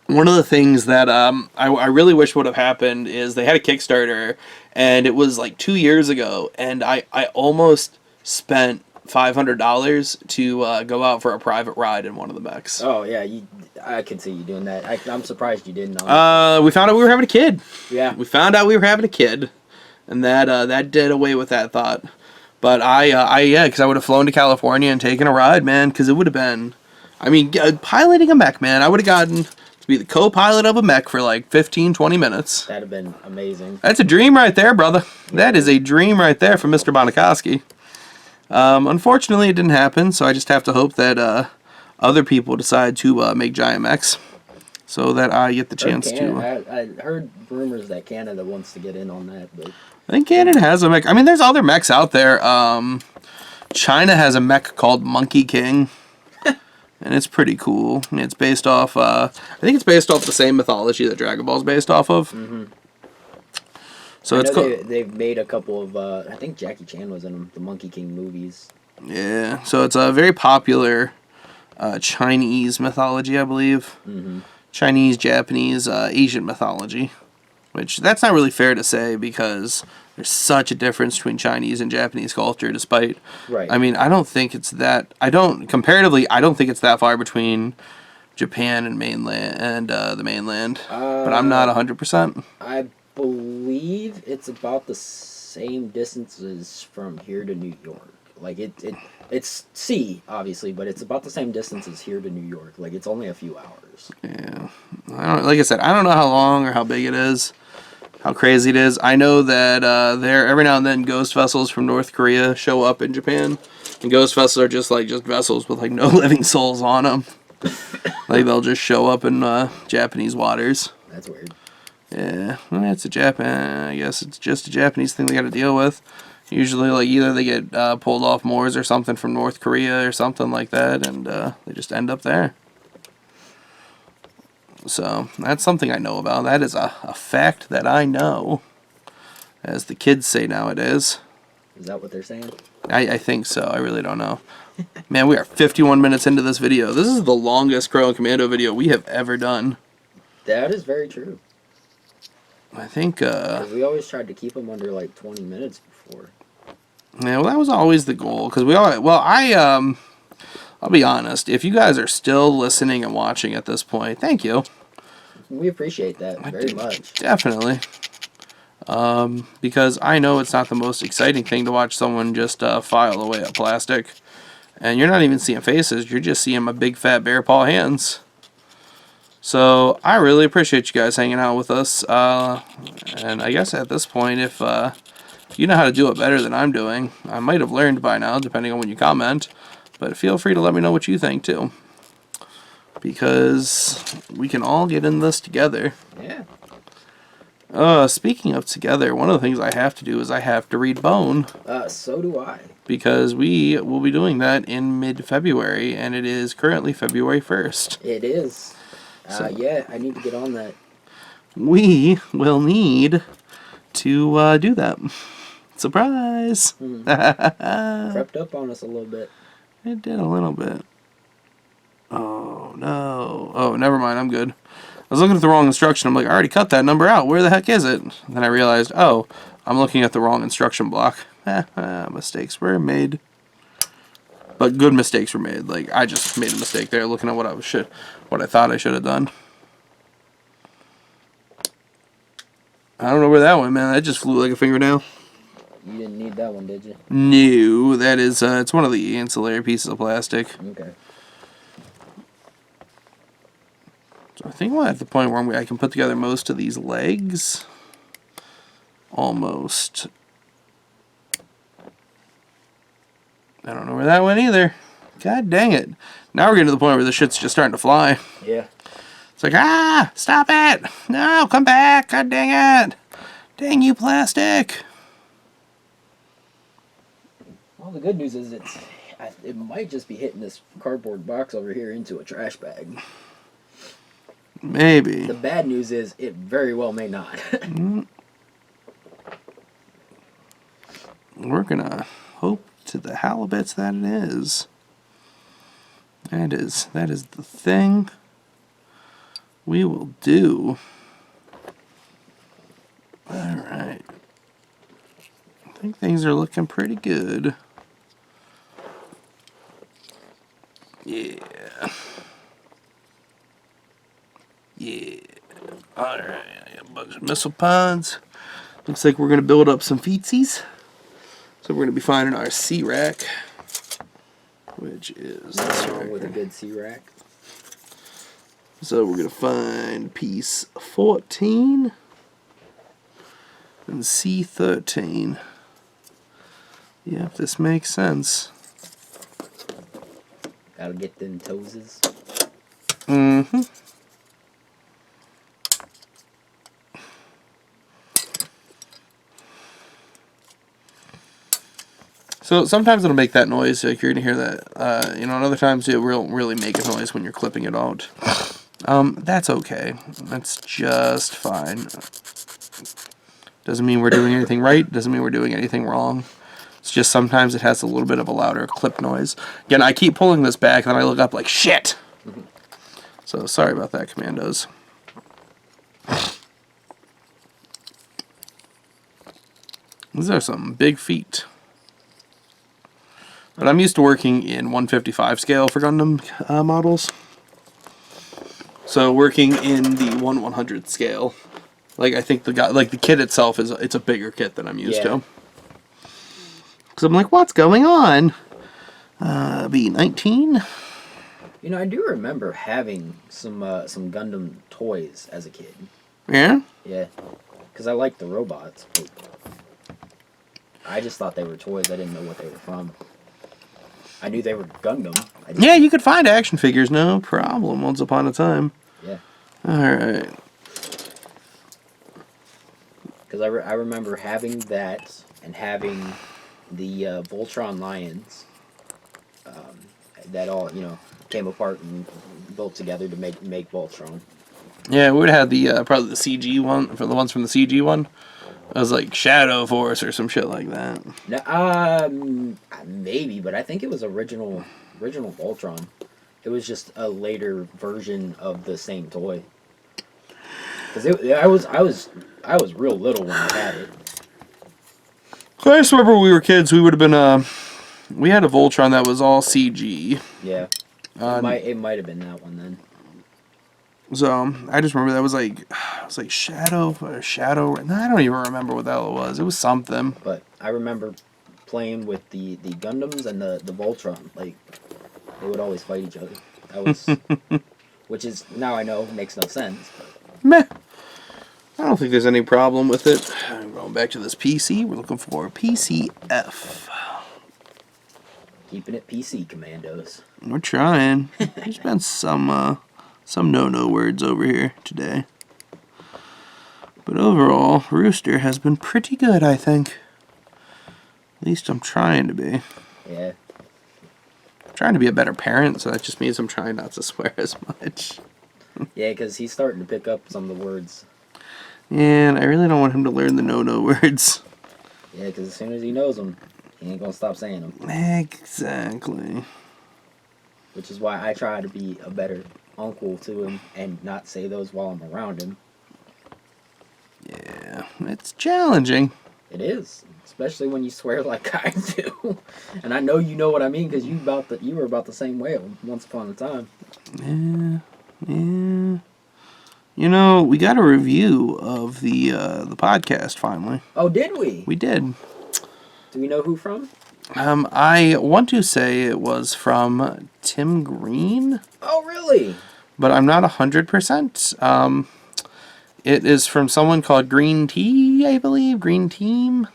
One of the things that I really wish would have happened is they had a Kickstarter, and it was like 2 years ago, and I almost spent $500 to go out for a private ride in one of the mechs. Oh yeah, I can see you doing that. I'm surprised you didn't. We found out we were having a kid. Yeah. We found out we were having a kid, and that did away with that thought. But yeah, because I would have flown to California and taken a ride, man, because it would have been, I mean, piloting a mech, man, I would have gotten to be the co-pilot of a mech for like 15, 20 minutes. That'd have been amazing. That's a dream right there, brother. That is a dream right there for Mr. Bonikoski. Unfortunately, it didn't happen, so I just have to hope that other people decide to make giant mechs so that I get the chance to... I heard rumors that Canada wants to get in on that, but... I think Canada has a mech. I mean, there's other mechs out there. China has a mech called Monkey King, and it's pretty cool. And it's based off... I think it's based off the same mythology that Dragon Ball's based off of. Mm-hmm. So it's cool. They've made a couple of... I think Jackie Chan was in them, the Monkey King movies. Yeah, so it's a very popular Chinese mythology, I believe. Mm-hmm. Chinese, Japanese, Asian mythology. Which, that's not really fair to say, because there's such a difference between Chinese and Japanese culture, despite... Right. I mean, I don't think it's that... Comparatively, I don't think it's that far between Japan and mainland and the mainland. But I'm not 100%. I believe it's about the same distances from here to New York. Like, it's sea, obviously, but it's about the same distance as here to New York. Like, it's only a few hours. Yeah. Like I said, I don't know how long or how big it is, how crazy it is. I know that there every now and then ghost vessels from North Korea show up in Japan, and ghost vessels are just vessels with like no living souls on them. Like, they'll just show up in Japanese waters. That's weird. Yeah, well, it's I guess it's just a Japanese thing they got to deal with. Usually, like, either they get pulled off moors or something from North Korea or something like that, and they just end up there. So, that's something I know about. That is a fact that I know, as the kids say nowadays. Is that what they're saying? I think so. I really don't know. Man, we are 51 minutes into this video. This is the longest Crow and Commando video we have ever done. That is very true. I think, 'Cause we always tried to keep them under, like, 20 minutes before. yeah, well, that was always the goal. Because I'll be honest. If you guys are still listening and watching at this point, thank you. We appreciate that very much. Definitely. Because I know it's not the most exciting thing to watch someone just file away at plastic. And you're not even seeing faces. You're just seeing my big fat bear paw hands. So I really appreciate you guys hanging out with us. And I guess at this point, if you know how to do it better than I'm doing, I might have learned by now, depending on when you comment. But feel free to let me know what you think, too. Because we can all get in this together. Yeah. Speaking of together, one of the things I have to do is I have to read Bone. So do I. Because we will be doing that in mid-February, and it is currently February 1st. It is. Yeah, I need to get on that. We will need to do that. Surprise! Crept up on us a little bit. It did a little bit. Oh, no. Oh, never mind. I'm good. I was looking at the wrong instruction. I'm like, I already cut that number out. Where the heck is it? And then I realized, oh, I'm looking at the wrong instruction block. Mistakes were made. But good mistakes were made. Like, I just made a mistake there looking at what I thought I should have done. I don't know where that went, man. That just flew like a fingernail. You didn't need that one, did you? No, that is, it's one of the ancillary pieces of plastic. Okay. So I think we're at the point where I can put together most of these legs. Almost. I don't know where that went either. God dang it. Now we're getting to the point where the shit's just starting to fly. Yeah. It's like, ah, stop it. No, come back. God dang it. Dang you, plastic. Well, the good news is it might just be hitting this cardboard box over here into a trash bag. Maybe. The bad news is it very well may not. We're going to hope to the halibut's that it is. That is the thing we will do. Alright. I think things are looking pretty good. Yeah. Yeah. Alright. I got a bunch of missile pods. Looks like we're going to build up some feetsies. So we're going to be finding our C-rack, which is this Wrong right with a here. good C-rack. So we're going to find piece 14 and C13. Yep, this makes sense. Gotta get them toeses. Mm-hmm. So sometimes it'll make that noise, like you're gonna hear that, and other times it will really make a noise when you're clipping it out. That's okay. That's just fine. Doesn't mean we're doing anything right. Doesn't mean we're doing anything wrong. It's just sometimes it has a little bit of a louder clip noise. Again, I keep pulling this back, and then I look up like, shit! So sorry about that, Commandos. These are some big feet. But I'm used to working in 155 scale for Gundam models. So working in the 1/100 scale, I think the kit itself it's a bigger kit than I'm used to. Because I'm like, what's going on? B19. I do remember having some Gundam toys as a kid. Yeah. Yeah, because I liked the robots. But I just thought they were toys. I didn't know what they were from. I knew they were Gundam. Yeah, you could find action figures, no problem, once upon a time. Yeah. Alright. Because I remember having that and having the Voltron Lions that all, came apart and built together to make Voltron. Yeah, we would have the probably the CG one, for the ones from the CG one. It was like Shadow Force or some shit like that. No, maybe, but I think it was original Voltron. It was just a later version of the same toy. Because I was real little when I had it. I just remember when we were kids, we would have been we had a Voltron that was all CG. Yeah, it might have been that one then. So I just remember that was like Shadow. No, I don't even remember what the hell it was. It was something. But I remember playing with the Gundams and the Voltron. Like, they would always fight each other. That was, which is, now I know, makes no sense. But. Meh. I don't think there's any problem with it. I'm going back to this PC. We're looking for PCF. Keeping it PC, Commandos. We're trying. There's been some no-no words over here today. But overall, Rooster has been pretty good, I think. At least I'm trying to be. Yeah. I'm trying to be a better parent, so that just means I'm trying not to swear as much. Yeah, because he's starting to pick up some of the words. And I really don't want him to learn the no-no words. Yeah, because as soon as he knows them, he ain't going to stop saying them. Exactly. Which is why I try to be a better uncle to him and not say those while I'm around him. Yeah, it's challenging. It is, especially when you swear like I do. And I know you know what I mean because you were about the same way once upon a time. Yeah. You know, we got a review of the podcast finally. Oh, did we? We did. Do we know who from? I want to say it was from Tim Green. Oh, really? But I'm not 100%. It is from someone called Green Tea, I believe. Green Team.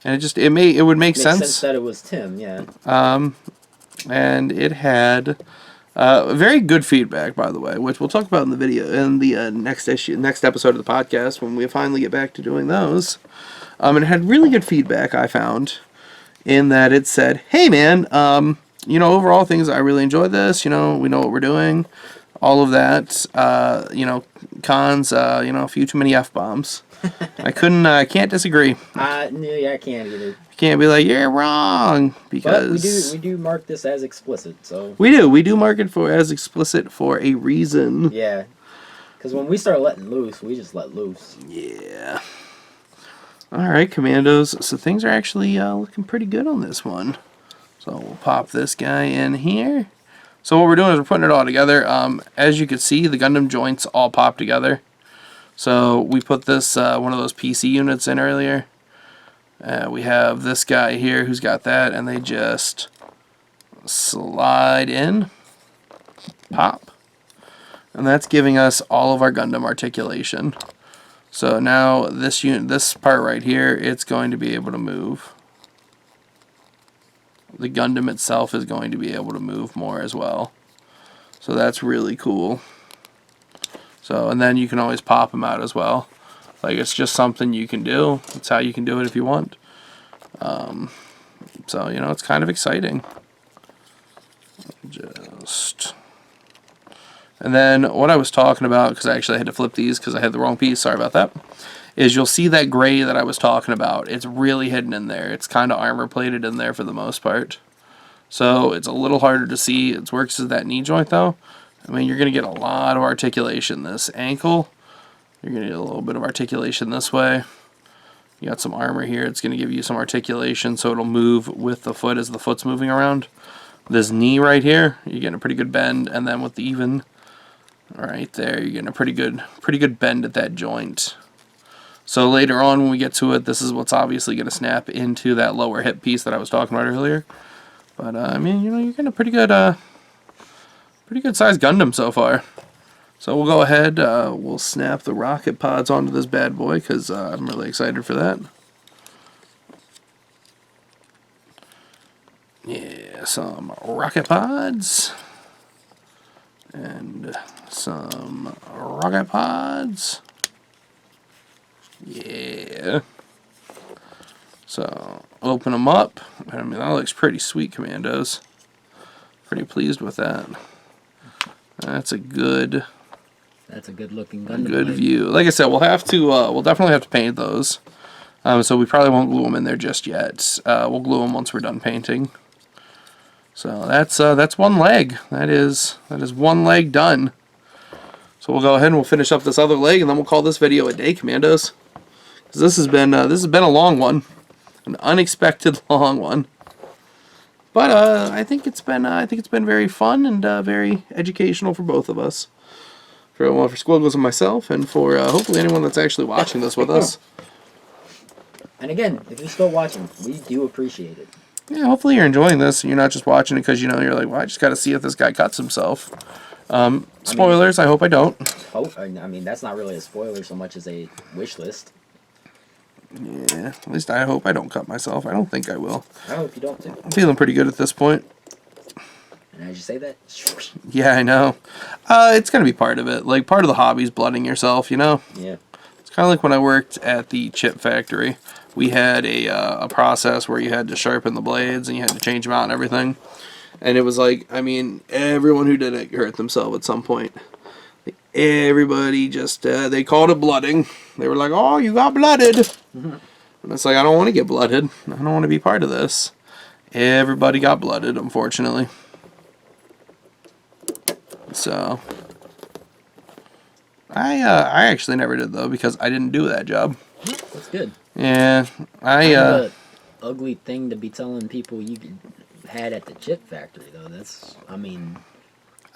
And it would make Makes sense that it was Tim, yeah. And it had very good feedback, by the way, which we'll talk about in the video in the next episode of the podcast when we finally get back to doing those. And it had really good feedback, I found, in that it said, "Hey, man, overall things I really enjoyed this. We know what we're doing, all of that. Cons, a few too many f-bombs." I can't disagree. Yeah, I can't either. Can't be like, you're wrong, because but we do mark this as explicit, so we do mark it as explicit for a reason. Yeah, because when we start letting loose, we just let loose. Yeah. All right, Commandos. So things are actually looking pretty good on this one. So we'll pop this guy in here. So what we're doing is we're putting it all together. As you can see, the Gundam joints all pop together. So we put this one of those PC units in earlier. We have this guy here who's got that, and they just slide in, pop, and that's giving us all of our Gundam articulation. So now this part right here, it's going to be able to move. The Gundam itself is going to be able to move more as well. So that's really cool. So, and then you can always pop them out as well. Like, it's just something you can do. It's how you can do it if you want. So, it's kind of exciting. And then what I was talking about, because I actually had to flip these because I had the wrong piece, sorry about that, is you'll see that gray that I was talking about. It's really hidden in there. It's kind of armor plated in there for the most part. So it's a little harder to see. It works as that knee joint though. I mean, you're going to get a lot of articulation this ankle. You're going to get a little bit of articulation this way. You got some armor here. It's going to give you some articulation so it'll move with the foot as the foot's moving around. This knee right here, you're getting a pretty good bend, and then with the even right there, you're getting a pretty good bend at that joint. So later on when we get to it, this is what's obviously going to snap into that lower hip piece that I was talking about earlier. But I mean, you're getting a pretty good sized Gundam so far. So we'll go ahead, we'll snap the rocket pods onto this bad boy because I'm really excited for that. Yeah, some rocket pods. And some rocket pods. Yeah. So, open them up. I mean, that looks pretty sweet, Commandos. Pretty pleased with that. That's a good looking Gundam. Good view. Like I said, we'll definitely have to paint those. So we probably won't glue them in there just yet. We'll glue them once we're done painting. So that's one leg. That is one leg done. So we'll go ahead and we'll finish up this other leg, and then we'll call this video a day, Commandos. Because this has been a long one, an unexpected long one. But I think it's been very fun and very educational for both of us. For Squiggles and myself, and for hopefully anyone that's actually watching this with us. And again, if you're still watching, we do appreciate it. Yeah, hopefully you're enjoying this, and you're not just watching it because you're like, well, I just got to see if this guy cuts himself. Spoilers, I hope I don't. I mean, that's not really a spoiler so much as a wish list. Yeah, at least I hope I don't cut myself. I don't think I will. I hope you don't, too. I'm feeling pretty good at this point. And as you say that, yeah, I know. It's going to be part of it. Like, part of the hobby is blooding yourself, Yeah. It's kind of like when I worked at the chip factory. We had a process where you had to sharpen the blades and you had to change them out and everything. And it was like, I mean, everyone who did it hurt themselves at some point. Like, everybody just, they called it blooding. They were like, oh, you got blooded. Mm-hmm. And it's like, I don't want to get blooded. I don't want to be part of this. Everybody got blooded, unfortunately. So, I actually never did, though, because I didn't do that job. That's good. Yeah, Kind of a ugly thing to be telling people you had at the chip factory, though. That's, I mean...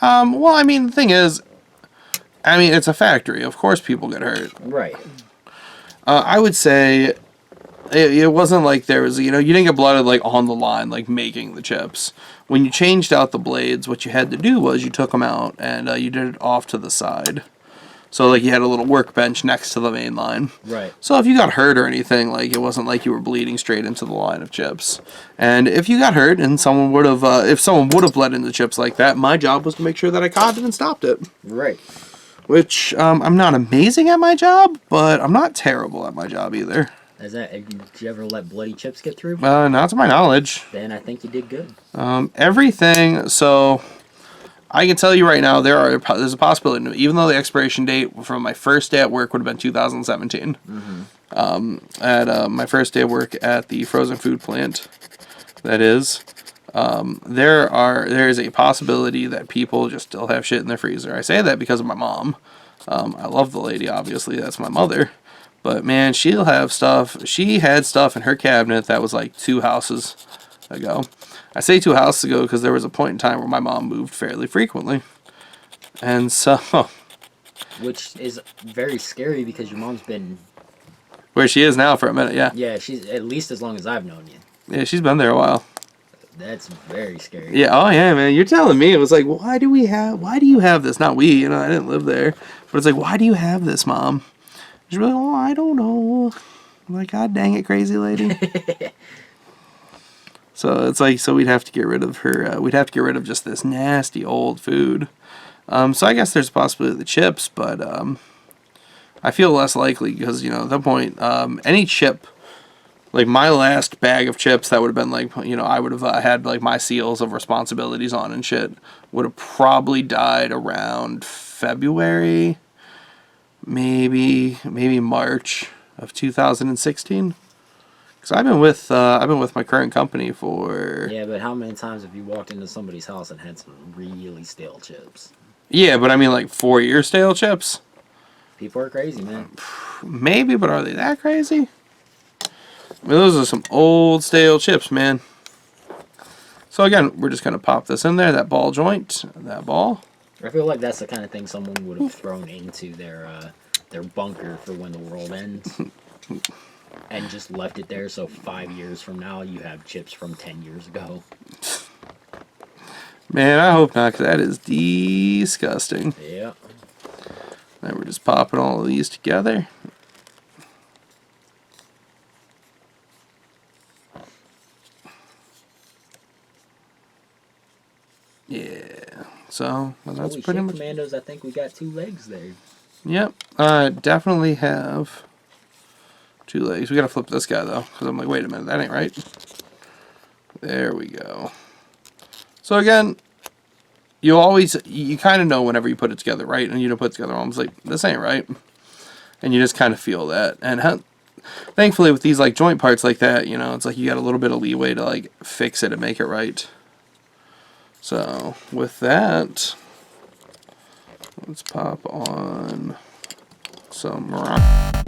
well, I mean, the thing is, I mean, it's a factory. Of course people get hurt. Right. I would say it wasn't like there was, you didn't get blooded like on the line, like making the chips. When you changed out the blades, what you had to do was you took them out and you did it off to the side. So like you had a little workbench next to the main line. Right. So if you got hurt or anything, like it wasn't like you were bleeding straight into the line of chips. And if you got hurt and someone would have, if someone would have bled into chips like that, my job was to make sure that I caught it and stopped it. Right. Which I'm not amazing at my job, but I'm not terrible at my job either. Did you ever let bloody chips get through? Not to my knowledge. Then I think you did good. Everything. So I can tell you right now, there's a possibility. Even though the expiration date from my first day at work would have been 2017. At my first day of work at the frozen food plant, that is, there is a possibility that people just still have shit in their freezer. I say that because of my mom. I love the lady, obviously. That's my mother. But man, she'll have stuff. She had stuff in her cabinet that was like 2 houses ago. I say 2 houses ago because there was a point in time where my mom moved fairly frequently. And so... Which is very scary because your mom's been... Where she is now for a minute, yeah. Yeah, she's at least as long as I've known you. Yeah, she's been there a while. That's very scary. Yeah, oh yeah, man. You're telling me. It was like, why do you have this? Not we, I didn't live there. But it's like, why do you have this, Mom? She's like, oh, I don't know. I'm like, God dang it, crazy lady. So it's like, so we'd have to get rid of her. We'd have to get rid of just this nasty old food. So I guess there's a possibility of the chips, but I feel less likely because, at that point, any chip, like my last bag of chips that would have been like, I would have had like my seals of responsibilities on and shit, would have probably died around February, maybe March of 2016. Because I've been with my current company for... Yeah, but how many times have you walked into somebody's house and had some really stale chips? Yeah, but I mean like 4-year stale chips. People are crazy, man. Maybe, but are they that crazy? I mean, those are some old stale chips, man. So again, we're just going to pop this in there, that ball joint, that ball. I feel like that's the kind of thing someone would have thrown into their bunker for when the world ends. And just left it there so 5 years from now you have chips from 10 years ago. Man, I hope not, because that is disgusting. Yeah. Now we're just popping all of these together. Yeah. So, well, that's Holy pretty shit, much... Commandos, I think we got 2 legs there. Yep. Definitely have 2 legs. We gotta flip this guy, though, because I'm like, wait a minute, that ain't right. There we go. So, again, you kind of know whenever you put it together, right? And you don't put it together, almost like, this ain't right. And you just kind of feel that. And thankfully, with these, like, joint parts like that, it's like you got a little bit of leeway to, like, fix it and make it right. So, with that, let's pop on some rock.